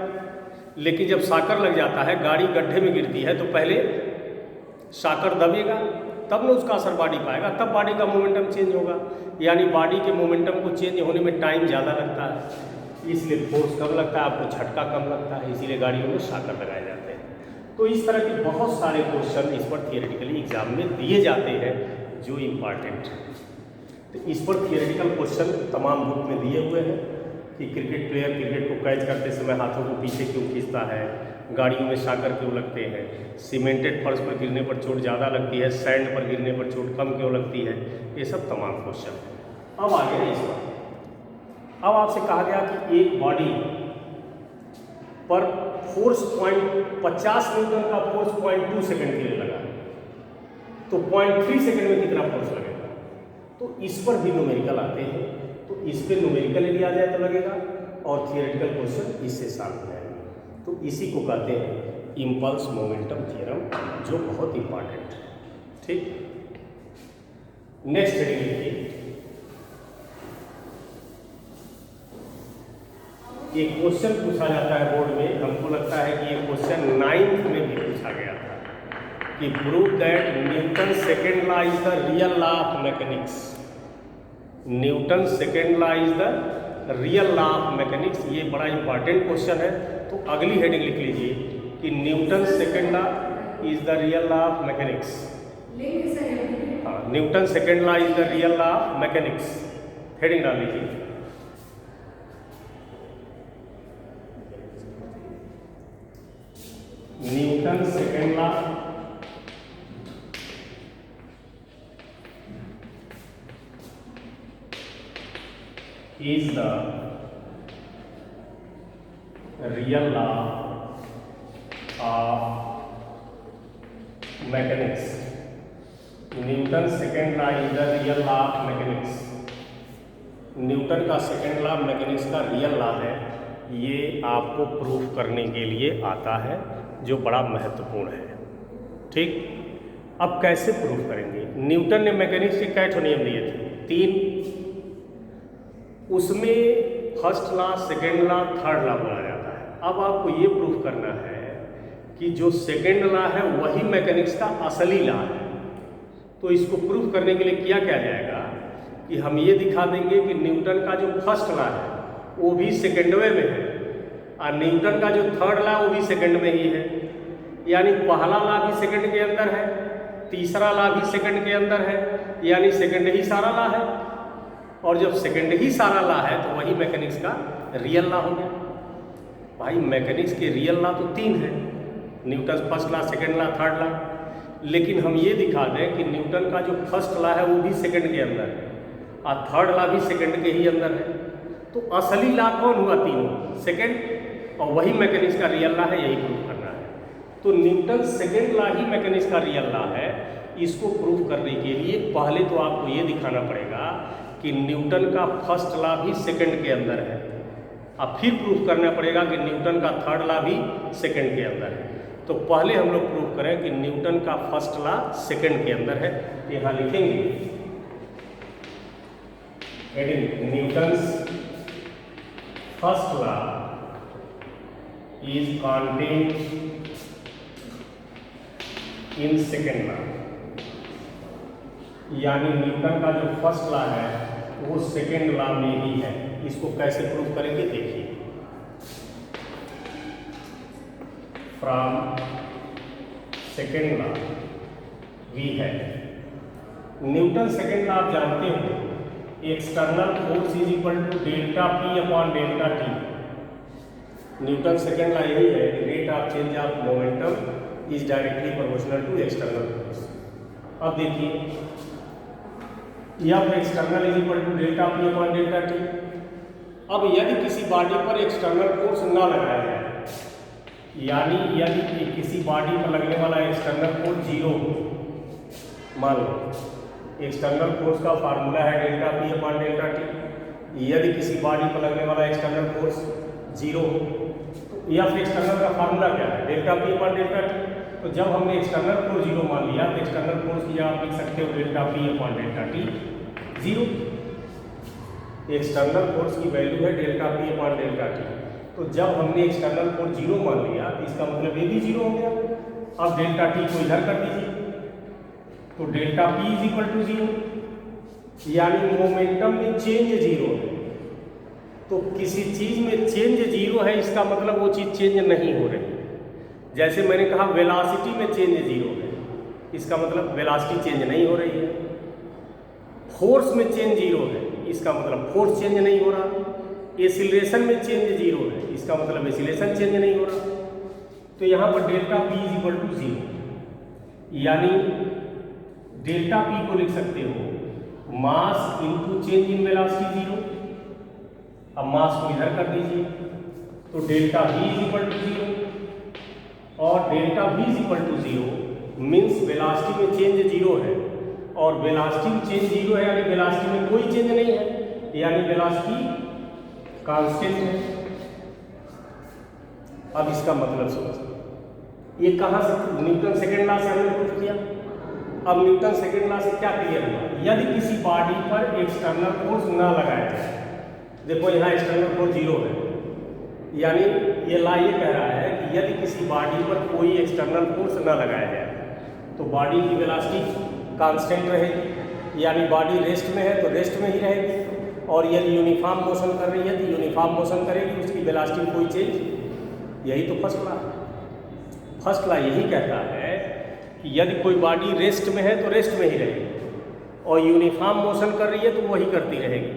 लेकिन जब साकर लग जाता है, गाड़ी गड्ढे में गिरती है, तो पहले साकर दबेगा, तब न उसका असर बॉडी पाएगा, तब बॉडी का मोमेंटम चेंज होगा, यानी बॉडी के मोमेंटम को चेंज होने में टाइम ज़्यादा लगता है, इसलिए फोर्स कम लगता है, आपको झटका कम लगता है, इसीलिए गाड़ियों में साकर लगाए जाते हैं। तो इस तरह के बहुत सारे क्वेश्चन इस पर थियोरेटिकली एग्जाम में दिए जाते हैं जो इम्पॉर्टेंट है। तो इस पर थियोरेटिकल क्वेश्चन तमाम बुक में दिए हुए हैं कि क्रिकेट प्लेयर क्रिकेट को कैच करते समय हाथों को पीछे क्यों खींचता है, गाड़ियों में साकर क्यों लगते हैं, सीमेंटेड फर्श पर गिरने पर चोट ज़्यादा लगती है, सैंड पर गिरने पर चोट कम क्यों लगती है, ये सब तमाम क्वेश्चन है। अब आगे इस पर, अब आपसे कहा गया कि एक बॉडी पर फोर्स 50 न्यूटन का फोर्स 0.2 सेकेंड के लिए लगा, तो 0.3 सेकेंड में कितना फोर्स लगेगा। तो इस पर भी न्यूमेरिकल आते हैं, तो इस पर न्यूमेरिकल यदि आ जाए तो लगेगा, और थियोरेटिकल क्वेश्चन इससे सॉल्व हो जाएगा। तो इसी को कहते हैं इम्पल्स मोमेंटम थ्योरम, जो बहुत इंपॉर्टेंट है। ठीक, नेक्स्ट हेडिंग लिखिए। एक क्वेश्चन पूछा जाता है बोर्ड में, हमको लगता है कि ये क्वेश्चन 9th में भी पूछा गया था कि prove that Newton second law is the real law of mechanics. Newton second law is the real law of mechanics, ये बड़ा इंपॉर्टेंट क्वेश्चन है। तो अगली हेडिंग लिख लीजिए कि Newton second law is the real law of mechanics. हाँ, Newton second law is the real law of mechanics, heading डाल लीजिए। Newton second law is the real law of mechanics. Newton second law is the real law of mechanics. Newton का second law mechanics का real law है, ये आपको proof करने के लिए आता है, जो बड़ा महत्वपूर्ण है। ठीक, अब कैसे प्रूफ करेंगे। न्यूटन ने मैकेनिक्स के कैसे नियम दिए थे, 3, उसमें first law, second law, third law बोला जाता है। अब आपको ये प्रूफ करना है कि जो सेकेंड लॉ है वही मैकेनिक्स का असली लॉ है। तो इसको प्रूफ करने के लिए क्या किया जाएगा कि हम ये दिखा देंगे कि न्यूटन का जो फर्स्ट लॉ है वो भी सेकेंडवे में है और न्यूटन का जो थर्ड लॉ वो भी सेकेंड में ही है। यानी पहला लॉ भी सेकेंड के अंदर है, तीसरा लॉ भी सेकेंड के अंदर है, यानी सेकेंड ही सारा लॉ है। और जब सेकेंड ही सारा लॉ है तो वही मैकेनिक्स का रियल लॉ हो गया। भाई मैकेनिक्स के रियल लॉ तो 3 है, Newton first law, second law, third law. लेकिन हम ये दिखा दें कि न्यूटन का जो फर्स्ट लॉ है वो भी सेकेंड के अंदर है और थर्ड लॉ भी सेकेंड के ही अंदर है। तो असली लॉ कौन हुआ? तीनों सेकेंड, और वही मैकेनिक्स का रियल लॉ है, यही प्रूफ करना है। तो न्यूटन सेकेंड लॉ ही मैकेनिक्स का रियल लॉ है। इसको प्रूफ करने के लिए पहले तो आपको ये दिखाना पड़ेगा कि न्यूटन का फर्स्ट लॉ भी सेकेंड के अंदर है, अब फिर प्रूफ करना पड़ेगा कि न्यूटन का थर्ड लॉ भी सेकेंड के अंदर है। तो पहले हम लोग प्रूफ करें कि न्यूटन का फर्स्ट लॉ सेकेंड के अंदर है। यहाँ लिखेंगे heading Newton's first law is contained in second law. यानी न्यूटन का जो फर्स्ट लॉ है वो सेकेंड लॉ में ही है। इसको कैसे प्रूफ करेंगे देखिए। फ्रॉम सेकेंड लॉ वी है न्यूटन सेकेंड लॉ आप जानते हो, external force is equal to delta P upon delta T. Newton second law यही है कि rate of change of momentum is directly proportional to external force. अब देखिए यह external is equal to delta P upon delta T. अब यदि किसी body पर एक्सटर्नल फोर्स ना लगाया जाए, यानी यदि किसी बॉडी पर लगने वाला एक्सटर्नल फोर्स 0 हो, मान लो एक्सटर्नल फोर्स का फार्मूला है delta P upon delta T. यदि किसी बॉडी पर लगने वाला एक्सटर्नल फोर्स 0 हो तो या फिर एक्सटर्नल का फार्मूला क्या है? Delta P upon delta T. तो जब हमने एक्सटर्नल फोर्स 0 मान लिया तो एक्सटर्नल फोर्स की आप लिख सकते हो delta P upon delta T 0। External force की वैल्यू है delta P upon delta T. तो जब हमने एक्सटर्नल फोर्स 0 मान लिया तो इसका मतलब ये भी 0 हो गया। अब डेल्टा टी को इधर कर दीजिए तो delta P is equal to 0, यानी मोमेंटम में चेंज 0 है। तो किसी चीज में चेंज 0 है इसका मतलब वो चीज चेंज नहीं हो रही। जैसे मैंने कहा वेलोसिटी में चेंज 0 है, इसका मतलब वेलोसिटी चेंज नहीं हो रही है। फोर्स में चेंज 0 है, इसका मतलब फोर्स चेंज नहीं हो रहा। एसिलेशन में चेंज 0 है, इसका मतलब एसिलेशन चेंज नहीं हो रहा। तो यहाँ पर delta P is equal to 0, यानी डेल्टा पी को लिख सकते हो mass into change in velocity 0। अब मास को इधर कर दीजिए तो delta V is equal to 0 और delta V is equal to 0 means velocity में चेंज 0 है और वेलोसिटी में चेंज 0 है, यानी वेलोसिटी में कोई चेंज नहीं है, यानी वेलोसिटी कांस्टेंट है। अब इसका मतलब समझ, ये कहाँ से न्यूटन सेकेंड लॉ से हमने प्रूफ किया। अब न्यूटन सेकेंड लॉ से क्या क्लियर हुआ? यदि किसी बॉडी पर एक्सटर्नल फोर्स ना लगाया जाए, देखो यहाँ एक्सटर्नल फोर्स 0 है, यानी ये लॉ ये कह रहा है कि यदि किसी बॉडी पर कोई एक्सटर्नल फोर्स ना लगाया जाए तो बॉडी की वेलोसिटी कांस्टेंट रहेगी, यानी बॉडी रेस्ट में है तो रेस्ट में ही रहेगी। और यदि यूनिफॉर्म मोशन कर रही है तो यूनिफॉर्म मोशन करेगी, उसकी वेलोसिटी में कोई चेंज। यही तो फर्स्ट लॉ है। फर्स्ट लॉ यही कहता है कि यदि कोई बॉडी रेस्ट में है तो रेस्ट में ही रहेगी और यूनिफॉर्म मोशन कर रही है तो वही करती रहेगी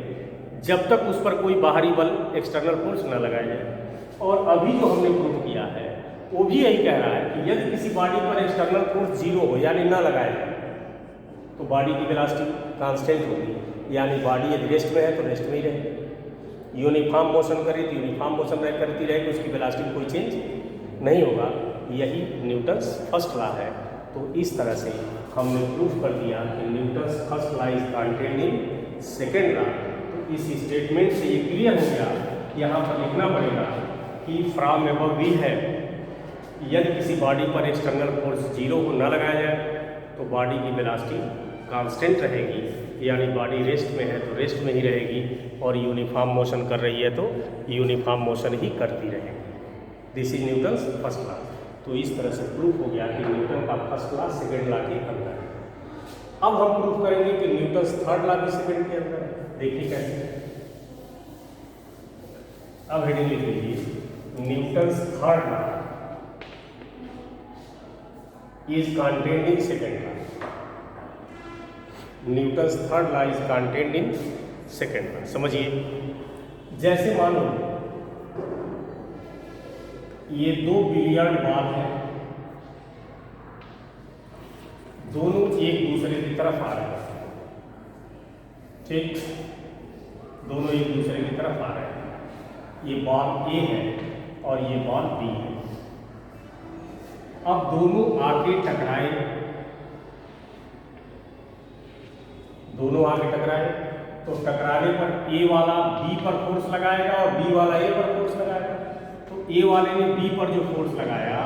जब तक उस पर कोई बाहरी बल एक्सटर्नल फोर्स ना लगाया जाए। और अभी जो हमने प्रूव किया है वो भी यही कह रहा है कि यदि किसी बॉडी पर एक्सटर्नल फोर्स 0 हो, यानी ना लगाया जाए, तो बॉडी की वेलोसिटी कांस्टेंट होगी, यानी बॉडी यदि रेस्ट में है तो रेस्ट में ही रहेगी। यूनिफॉर्म मोशन करे तो यूनिफॉर्म मोशन करती रहेगी, उसकी वेलोसिटी में कोई चेंज नहीं होगा। यही न्यूटन्स फर्स्ट लॉ है। तो इस तरह से हमने प्रूफ कर दिया कि Newton's first law is contained in second law. तो इस स्टेटमेंट से ये क्लियर हो गया। यहाँ पर लिखना पड़ेगा कि फ्रॉम अबव वी है, यदि किसी बॉडी पर एक्सटर्नल फोर्स 0 को न लगाया जाए तो बॉडी की वेलोसिटी कांस्टेंट रहेगी, यानी बॉडी रेस्ट में है तो रेस्ट में ही रहेगी, और यूनिफॉर्म मोशन कर रही है तो यूनिफॉर्म मोशन ही करती रहेगी। This is Newton's first law. तो इस तरह से प्रूफ हो गया कि न्यूटन का फर्स्ट लॉ सेकेंड लॉ के अंदर है। अब हम प्रूफ करेंगे कि न्यूटन्स थर्ड लॉ भी सेकेंड के अंदर है। देखिए कैसे। अब हेडिंग लिख लीजिए, Newton's third law is contained in second law. Newton's third law is contained in second law. समझिए, जैसे मान लो ये दो बिलियर्ड बॉल है, दोनों एक दूसरे की तरफ आ रहे हैं, ठीक, दोनों एक दूसरे की तरफ आ रहे हैं। ये बॉल ए है और ये बॉल बी है। अब दोनों आगे टकराए, दोनों आगे टकराए तो टकराने पर ए वाला बी पर फोर्स लगाएगा और बी वाला ए पर फोर्स लगाएगा। तो ए वाले ने बी पर जो फोर्स लगाया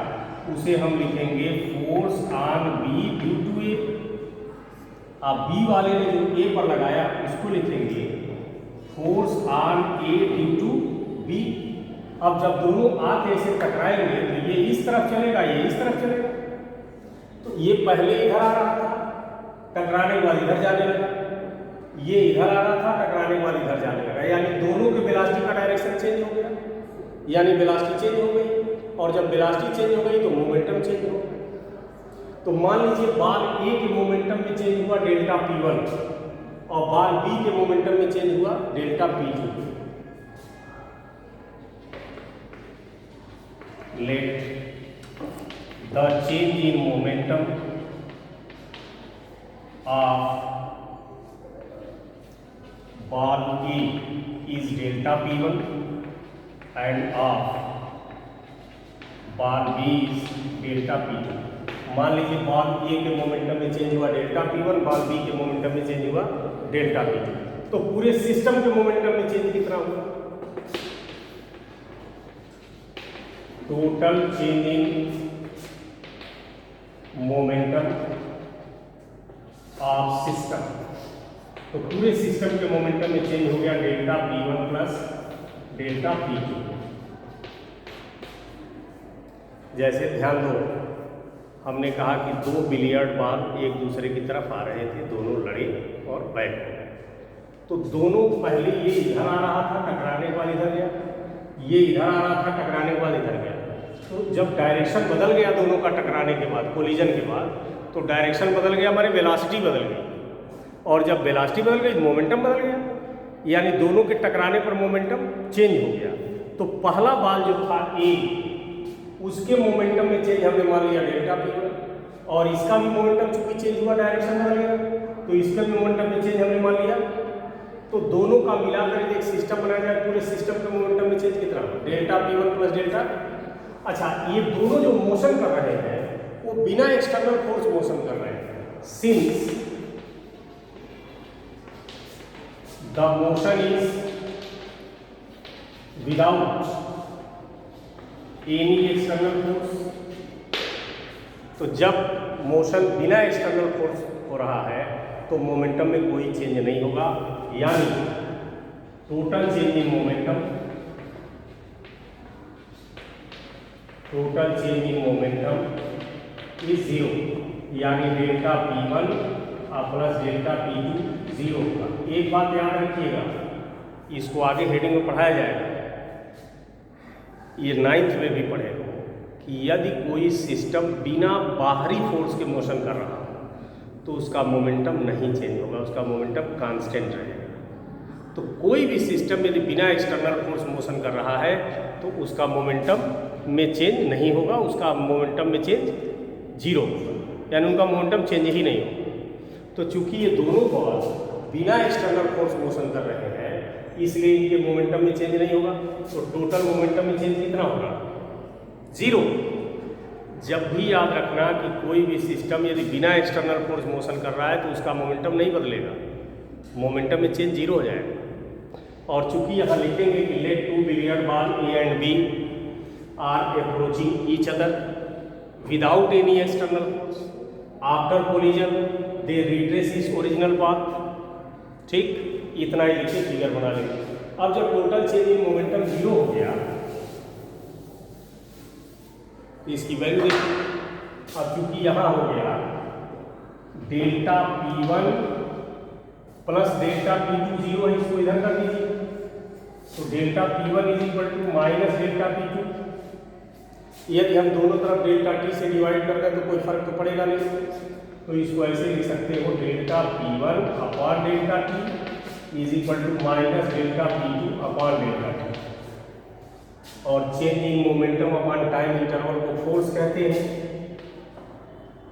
उसे हम लिखेंगे force on B due to A. अब बी वाले ने जो ए पर लगाया उसको लिखेंगे force on A due to B. अब जब दोनों आंख ऐसे टकराएंगे तो ये इस तरफ चलेगा, ये इस तरफ चलेगा। तो ये पहले इधर आ रहा था, टकराने के बाद इधर जाने लगा, ये इधर आ रहा था, टकराने के बाद इधर जाने लगा, यानी दोनों के वेलोसिटी का डायरेक्शन चेंज हो गया, यानी वेलोसिटी चेंज हो गई। और जब वेलोसिटी चेंज हो गई तो मोमेंटम चेंज हो गया। तो मान लीजिए बॉल ए के मोमेंटम में चेंज हुआ डेल्टा P1 और बॉल बी के मोमेंटम में चेंज हुआ delta P2। Let the change in momentum of ball A is delta P1 and of ball B is delta P2। मान लीजिए बॉल ए के मोमेंटम में चेंज हुआ डेल्टा P1, बॉल बी के momentum में चेंज हुआ डेल्टा P2। तो पूरे सिस्टम के मोमेंटम में चेंज कितना हुआ? Total change in momentum of system. तो पूरे सिस्टम के मोमेंटम में चेंज हो गया delta P1 plus delta P2। जैसे ध्यान दो, हमने कहा कि दो बिलियर्ड बॉल एक दूसरे की तरफ आ रहे थे, दोनों लड़े और बैक हो गए। तो दोनों पहले ये इधर आ रहा था, टकराने के बाद इधर गया, ये इधर आ रहा था, टकराने के बाद इधर गया। तो जब डायरेक्शन बदल गया दोनों का टकराने के बाद, कोलिजन के बाद, तो डायरेक्शन बदल गया, हमारी वेलोसिटी बदल गई, और जब वेलोसिटी बदल गई मोमेंटम बदल गया, यानी दोनों के टकराने पर मोमेंटम चेंज हो गया। तो पहला बॉल जो था ए, उसके मोमेंटम में चेंज हमने मान लिया डेल्टा P1, और इसका भी मोमेंटम चूंकि चेंज हुआ, डायरेक्शन बदल गया, तो इसका भी मोमेंटम में चेंज हमने मान लिया। तो दोनों का मिलाकर एक सिस्टम बनाया जाए, पूरे सिस्टम के मोमेंटम में चेंज कितना? Delta P1 plus delta. अच्छा, ये दोनों जो मोशन कर रहे हैं वो बिना एक्सटर्नल फोर्स मोशन कर रहे हैं। Since the motion is without any external force, तो जब मोशन बिना एक्सटर्नल फोर्स हो रहा है तो मोमेंटम में कोई चेंज नहीं होगा, यानी total change in momentum, total change in momentum is zero, यानी delta P1 plus delta P2 zero होगा। एक बात याद रखिएगा, इसको आगे हेडिंग में पढ़ाया जाएगा, ये 9th में भी पढ़ेगा कि यदि कोई सिस्टम बिना बाहरी फोर्स के मोशन कर रहा हो तो उसका मोमेंटम नहीं चेंज होगा, उसका मोमेंटम कांस्टेंट रहेगा। तो कोई भी सिस्टम यदि बिना एक्सटर्नल फोर्स मोशन कर रहा है तो उसका मोमेंटम में चेंज नहीं होगा, उसका मोमेंटम में चेंज जीरो होगा, यानी उनका मोमेंटम चेंज ही नहीं होगा। तो चूंकि ये दोनों बॉल बिना एक्सटर्नल फोर्स मोशन कर रहे हैं, इसलिए इनके मोमेंटम में चेंज नहीं होगा। तो टोटल मोमेंटम में चेंज कितना होगा? जीरो। जब भी याद रखना कि कोई भी सिस्टम यदि बिना एक्सटर्नल फोर्स मोशन कर रहा है तो उसका मोमेंटम नहीं बदलेगा, मोमेंटम में चेंज जीरो हो जाएगा। और चूंकि यहाँ लिखेंगे कि let two billiard ball A and B are approaching each other without any external force, after collision they retrace is original path, ठीक, इतना ही लिखे फिगर बना लेंगे। अब जब टोटल चेंज इन मोमेंटम 0 हो गया तो इसकी वैल्यू देखिए। अब चूंकि यहाँ हो गया delta P1 plus delta P2 0 है, इसको इधर कर दीजिए, तो delta P1 is equal to minus delta P2। यदि हम दोनों तरफ डेल्टा T से डिवाइड कर दें तो कोई फर्क तो पड़ेगा नहीं, तो इसको ऐसे लिख सकते हो delta P1 upon delta T is equal to minus delta P2 upon delta T। और change in momentum upon time interval को फोर्स कहते हैं,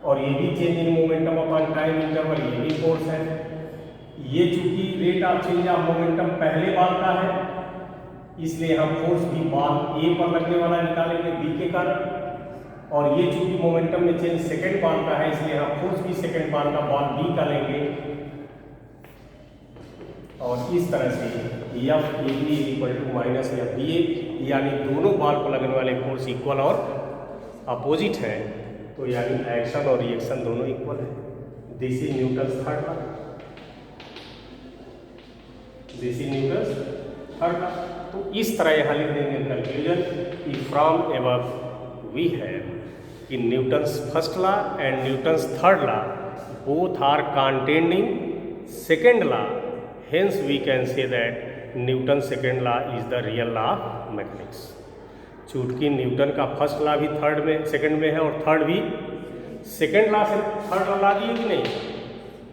और ये भी change in momentum upon time interval, ये भी फोर्स है। ये चूंकि rate of change of momentum पहले बार का है, इसलिए हम फोर्स भी बार ए पर लगने वाला निकालेंगे बी के कारण, और ये चूंकि मोमेंटम में चेंज सेकेंड बार का है, इसलिए हम फोर्स भी सेकेंड बार का बार बी का लेंगे। और इस तरह से F A B equal to minus F B A, यानी दोनों बार को लगने वाले फोर्स इक्वल और अपोजिट है, तो यानी एक्शन और रिएक्शन दोनों इक्वल है। This is Newton's third law, this is Newton's third law. तो इस तरह यहाँ लिख देंगे कंक्लूजन कि फ्रॉम एबव वी हैव कि Newton's first law and Newton's third law both are contained in second law, hence we can say that Newton second law is the real law of mechanics. चूंकि Newton का first law भी third में second में है और third भी second law से third law ला दिए कि नहीं,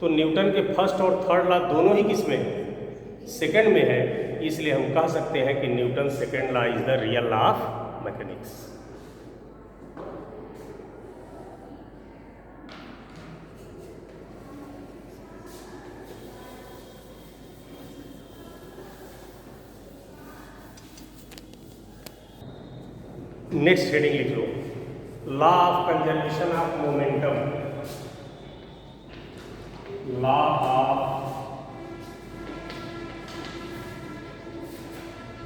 तो न्यूटन के फर्स्ट और थर्ड लॉ दोनों ही किस में है, सेकेंड में है, इसलिए हम कह सकते हैं कि Newton second law is the real law of mechanics. Next heading लिख लो, law of conservation of momentum, law of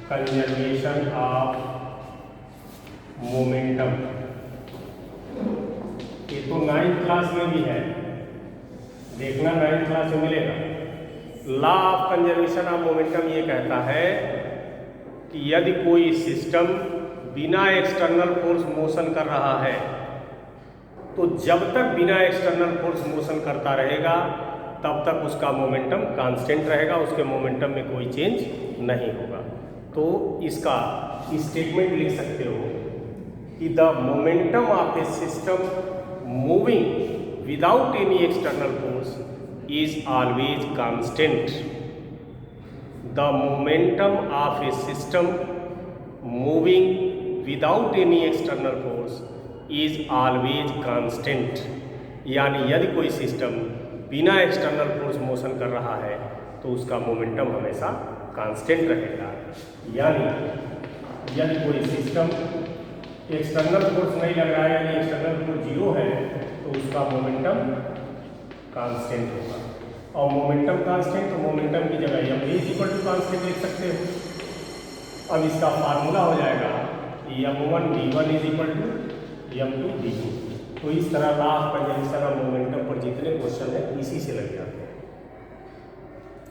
conservation of momentum. ये तो 9th क्लास में भी है, देखना 9th क्लास में मिलेगा। Law of conservation of momentum ये कहता है कि यदि कोई सिस्टम बिना एक्सटर्नल फोर्स मोशन कर रहा है, तो जब तक बिना एक्सटर्नल फोर्स मोशन करता रहेगा तब तक उसका मोमेंटम कांस्टेंट रहेगा, उसके मोमेंटम में कोई चेंज नहीं होगा। तो इसका स्टेटमेंट लिख सकते हो कि the momentum of A system moving without any external force is always constant. The momentum of A system moving without any external force is always constant, यानी यदि कोई सिस्टम बिना एक्सटर्नल फोर्स मोशन कर रहा है तो उसका मोमेंटम हमेशा कांस्टेंट रहेगा। यानी यदि कोई सिस्टम एक्सटर्नल फोर्स नहीं लग रहा है, यानी एक्सटर्नल फोर्स 0 है, तो उसका मोमेंटम कांस्टेंट होगा। और मोमेंटम कांस्टेंट, तो मोमेंटम की जगह M A equal to constant लिख सकते हो। अब इसका फार्मूला हो जाएगा m1 v1 is equal to m2 v2। तो इस तरह law of conservation of momentum पर जितने क्वेश्चन है इसी से लग जाते हैं।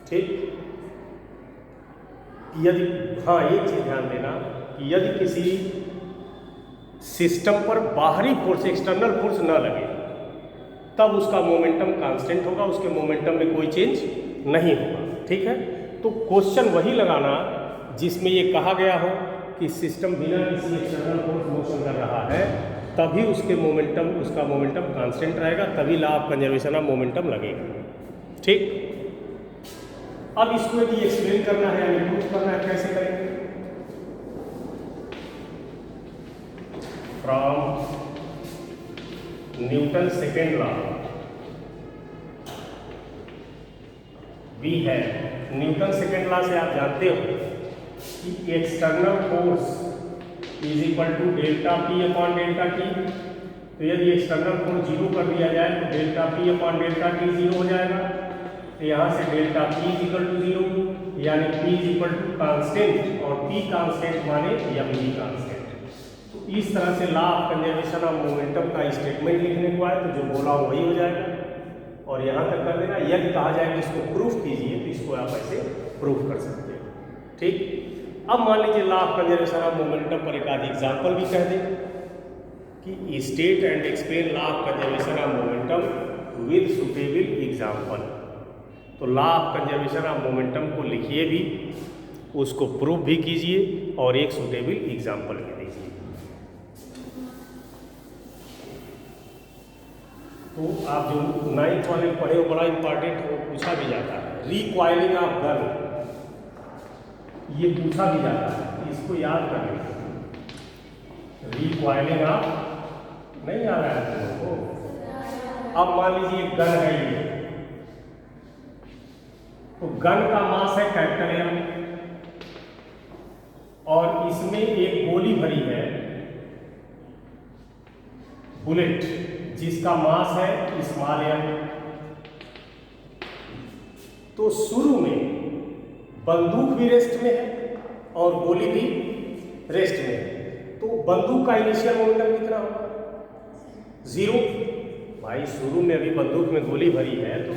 ठीक, यदि हाँ एक चीज ध्यान देना कि यदि किसी सिस्टम पर बाहरी फोर्स एक्सटर्नल फोर्स न लगे तब उसका मोमेंटम कांस्टेंट होगा, उसके मोमेंटम में कोई चेंज नहीं होगा। ठीक है, तो क्वेश्चन वही लगाना जिसमें ये कहा गया हो कि सिस्टम बिना किसी एक्सटर्नल फोर्स मोशन कर रहा है तभी उसका मोमेंटम कांस्टेंट रहेगा, तभी law of conservation of momentum लगेगा। ठीक, अब इसको यदि एक्सप्लेन करना है या प्रूफ करना है, कैसे करेंगे? From Newton second law we है, न्यूटन सेकेंड लॉ से आप जानते हो कि external force is equal to delta P upon delta T. तो यदि एक्सटर्नल फोर्स 0 कर दिया जाए तो delta P upon delta T 0 हो जाएगा। तो यहाँ से delta P is equal to 0, यानी P is equal to constant, और पी कांस्टेंट माने एम बी कांस्टेंट। तो इस तरह से law of conservation of momentum का स्टेटमेंट लिखने को आए तो जो बोला वही हो जाएगा। और यहाँ तक कर देना। यदि कहा जाए कि इसको प्रूफ कीजिए तो इसको आप ऐसे प्रूफ कर सकते हो। ठीक, अब मान लीजिए law of conservation of momentum पर एक आधी एग्जाम्पल भी कह दें कि state and explain law of conservation of momentum with suitable example. तो law of conservation of momentum को लिखिए भी, उसको प्रूफ भी कीजिए और एक सुटेबल एग्जाम्पल भी दीजिए। तो आप जो 9th वाले पढ़े वो बड़ा इंपॉर्टेंट है, वो पूछा भी जाता है। रिकॉइलिंग ऑफ गन, ये पूछा भी जाता है, इसको याद कर लीजिए। रिकॉइलिंग ऑफ, नहीं आ रहा है तुम लोगों को? अब मान लीजिए गन है ये, तो गन का मास है कैपिटल M और इसमें एक गोली भरी है, बुलेट, जिसका मास है स्मॉल m। तो शुरू में बंदूक भी रेस्ट में है और गोली भी रेस्ट में है, तो बंदूक का इनिशियल मोमेंटम कितना होगा? 0। भाई शुरू में अभी बंदूक में गोली भरी है तो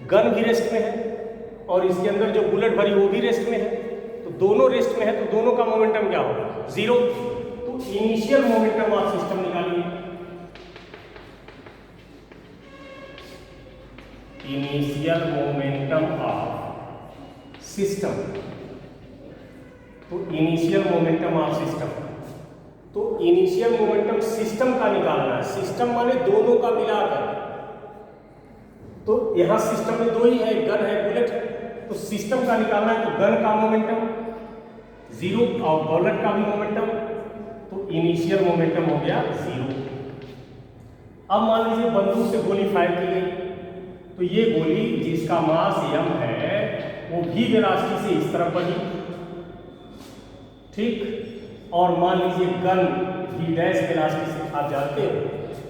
गन भी रेस्ट में है और इसके अंदर जो बुलेट भरी वो भी रेस्ट में है, तो दोनों रेस्ट में है, तो दोनों का मोमेंटम क्या होगा? 0। तो इनिशियल मोमेंटम आप सिस्टम निकालिए। इनिशियल मोमेंटम ऑफ सिस्टम, तो इनिशियल मोमेंटम ऑफ सिस्टम, तो इनिशियल मोमेंटम सिस्टम का निकालना है। सिस्टम माने दोनों का मिलाकर, तो यहां सिस्टम में दो ही है, गन है बुलेट है, तो सिस्टम का निकालना है। तो गन का मोमेंटम 0 और बुलेट का भी मोमेंटम, तो इनिशियल मोमेंटम हो गया 0। अब मान लीजिए बंदूक से गोली फायर की गई, तो ये गोली जिसका मास m है वो भी वेलोसिटी से इस तरफ बढ़ी, ठीक। और मान लीजिए गन v डैश वेलोसिटी से, आप जानते हो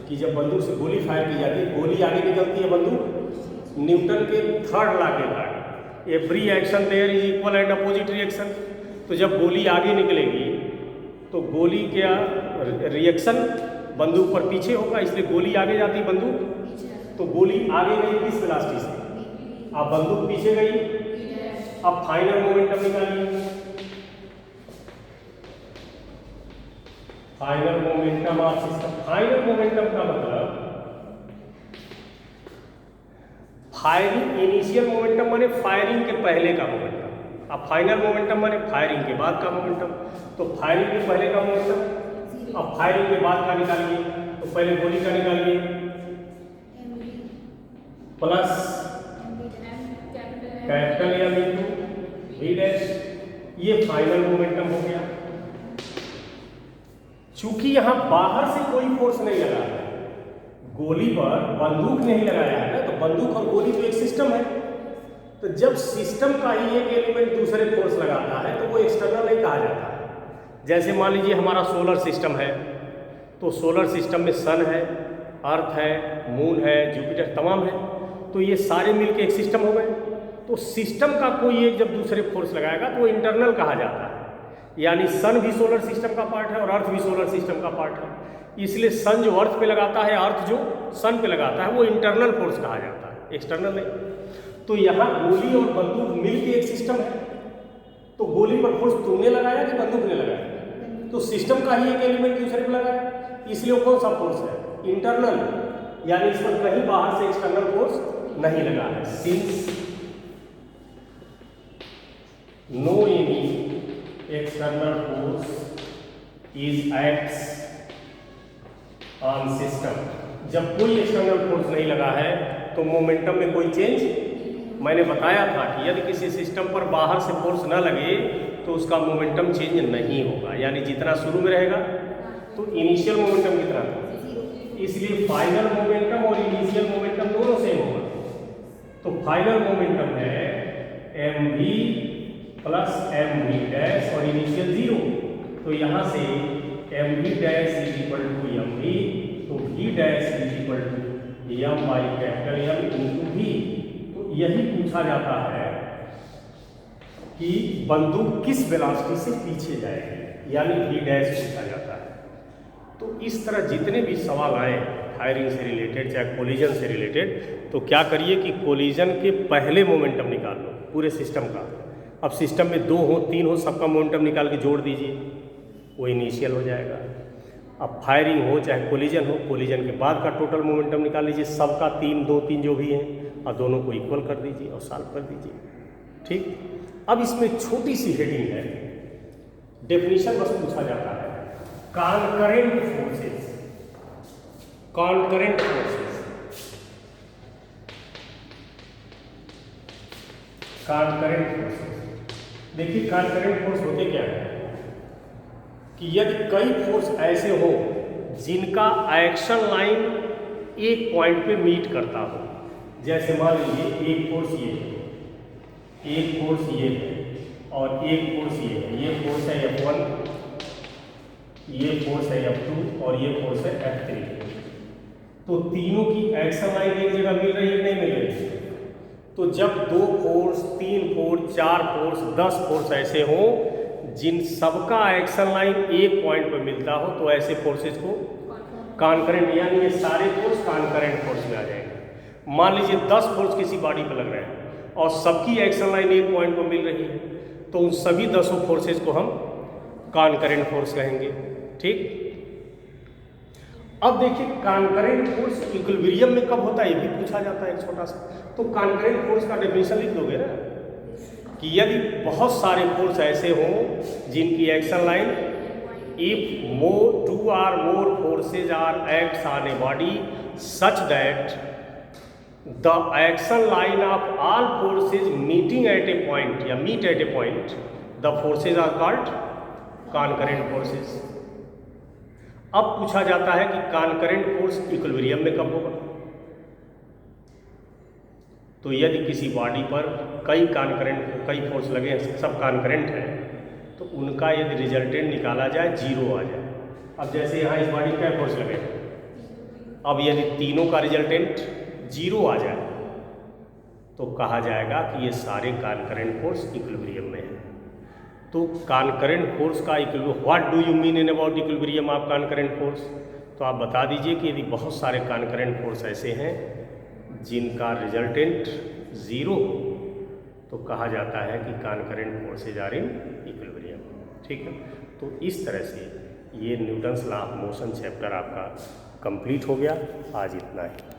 कि जब बंदूक से गोली फायर की जाती है, गोली आगे निकलती है, बंदूक न्यूटन के थर्ड लॉ के बाद, every action there is equal and opposite reaction. तो जब गोली आगे निकलेगी तो गोली क्या रिएक्शन बंदूक पर पीछे होगा, इसलिए गोली आगे जाती है, बंदूक, तो गोली आगे गई किस वेलोसिटी से, अब बंदूक पीछे गई। अब फाइनल मोमेंटम निकालिए। Final momentum of system, final momentum का मतलब फायरिंग, इनिशियल मोमेंटम माने फायरिंग के पहले का मोमेंटम, अब फाइनल मोमेंटम माने फायरिंग के बाद का मोमेंटम। तो फायरिंग के पहले का मोमेंटम, अब फायरिंग के बाद का निकालिए, तो पहले गोली का निकालिए, plus capital M into v dash, ये फाइनल मोमेंटम हो गया। चूंकि यहां बाहर से कोई फोर्स नहीं लगा है, गोली पर बंदूक नहीं लगाया है ना, तो बंदूक और गोली तो एक सिस्टम है, तो जब सिस्टम का ही एक एलिमेंट दूसरे फोर्स लगाता है तो वो एक्सटर्नल नहीं कहा जाता है। जैसे मान लीजिए हमारा सोलर सिस्टम है, तो सोलर सिस्टम में सन है, अर्थ है, मून है, जुपिटर तमाम है, तो ये सारे मिलके एक सिस्टम हो गए। तो सिस्टम का कोई एक जब दूसरे फोर्स लगाएगा तो वो इंटरनल कहा जाता है, यानी सन भी सोलर सिस्टम का पार्ट है और अर्थ भी सोलर सिस्टम का पार्ट है, इसलिए सन जो अर्थ पे लगाता है, अर्थ जो सन पे लगाता है, वो इंटरनल फोर्स कहा जाता है, एक्सटर्नल नहीं। तो यहाँ गोली और बंदूक मिलके एक सिस्टम है, तो गोली पर फोर्स तुमने लगाया कि बंदूक ने लगाया, तो सिस्टम का ही एक एलिमेंट दूसरे पे लगाया, इसलिए वो कौन सा फोर्स है? इंटरनल, यानी इस पर कहीं बाहर से एक्सटर्नल फोर्स नहीं लगा है। Since no any external force is acts on system, जब कोई एक्सटर्नल फोर्स नहीं लगा है तो मोमेंटम में कोई चेंज, मैंने बताया था कि यदि किसी सिस्टम पर बाहर से फोर्स न लगे तो उसका मोमेंटम चेंज नहीं होगा, यानी जितना शुरू में रहेगा। तो इनिशियल मोमेंटम कितना था, इसलिए फाइनल मोमेंटम और इनिशियल मोमेंटम दोनों सेम होगा। तो फाइनल मोमेंटम है mv प्लस mv डैश और इनिशियल 0, तो यहाँ से mv dash is equal to mv, तो v dash is equal to m by capital M into v। तो यही पूछा जाता है कि बंदूक किस वेलोसिटी से पीछे जाएगी, यानी v डैश पूछा जाता है। तो इस तरह जितने भी सवाल आए फायरिंग से रिलेटेड चाहे कोलिजन से रिलेटेड, तो क्या करिए कि कोलिजन के पहले मोमेंटम निकाल लो पूरे सिस्टम का। अब सिस्टम में 2 हो 3 हो, सबका मोमेंटम निकाल के जोड़ दीजिए, वो इनिशियल हो जाएगा। अब फायरिंग हो चाहे कोलिजन हो, कोलिजन के बाद का टोटल मोमेंटम निकाल लीजिए, सबका 3 2 3 जो भी हैं, और दोनों को इक्वल कर दीजिए और सॉल्व कर दीजिए। ठीक, अब इसमें छोटी सी हेडिंग है, डेफिनेशन बस पूछा जाता है, concurrent forces. Concurrent forces, concurrent forces. देखिए कॉन्करेंट फोर्स होते क्या है कि यदि कई फोर्स ऐसे हो जिनका एक्शन लाइन एक पॉइंट पे मीट करता हो, जैसे मान लीजिए एक फोर्स ये है, एक फोर्स ये है और एक फोर्स ये है, ये फोर्स है F1, ये फोर्स है F2 और ये फोर्स है F3। तो तीनों की एक्शन लाइन एक जगह मिल रही है, नहीं मिल रही है? तो जब 2 फोर्स 3 फोर्स 4 फोर्स 10 फोर्स ऐसे हों जिन सबका एक्शन लाइन एक पॉइंट पर मिलता हो, तो ऐसे फोर्सेस को कॉन्करेंट, यानी ये सारे फोर्स कॉन्करेंट फोर्स में आ जाएंगे। मान लीजिए 10 फोर्स किसी बॉडी पर लग रहे हैं और सबकी एक्शन लाइन एक पॉइंट पर मिल रही है, तो उन सभी 10 फोर्सेस को हम कॉन्करेंट फोर्स कहेंगे। ठीक, अब देखिए कॉन्करेंट फोर्स इक्विलिब्रियम में कब होता है, ये भी पूछा जाता है एक छोटा सा। तो कॉन्करेंट फोर्स का डेफिनेशन लिख दोगे ना, कि यदि बहुत सारे फोर्स ऐसे हों जिनकी action line, if more 2 or more forces are acts on a body such that the action line of all forces meeting at a point या meet at a point, the forces are called concurrent forces। अब पूछा जाता है कि concurrent force equilibrium में कब होगा। तो यदि किसी बॉडी पर कई फोर्स लगे हैं, सब कॉन्करेंट हैं, तो उनका यदि रिजल्टेंट निकाला जाए 0 आ जाए। अब जैसे यहाँ इस बॉडी पे फोर्स लगे, अब यदि तीनों का रिजल्टेंट 0 आ जाए तो कहा जाएगा कि ये सारे कॉन्करेंट फोर्स इक्विलिब्रियम में है। तो कॉन्करेंट फोर्स का equilibrium, what do you mean in about equilibrium of concurrent force? तो आप बता दीजिए कि यदि बहुत सारे कॉन्करेंट फोर्स ऐसे हैं जिनका रिजल्टेंट 0 हो, तो कहा जाता है कि concurrent forces are in equilibrium. ठीक है, तो इस तरह से ये Newton's law of motion chapter आपका कंप्लीट हो गया। आज इतना ही।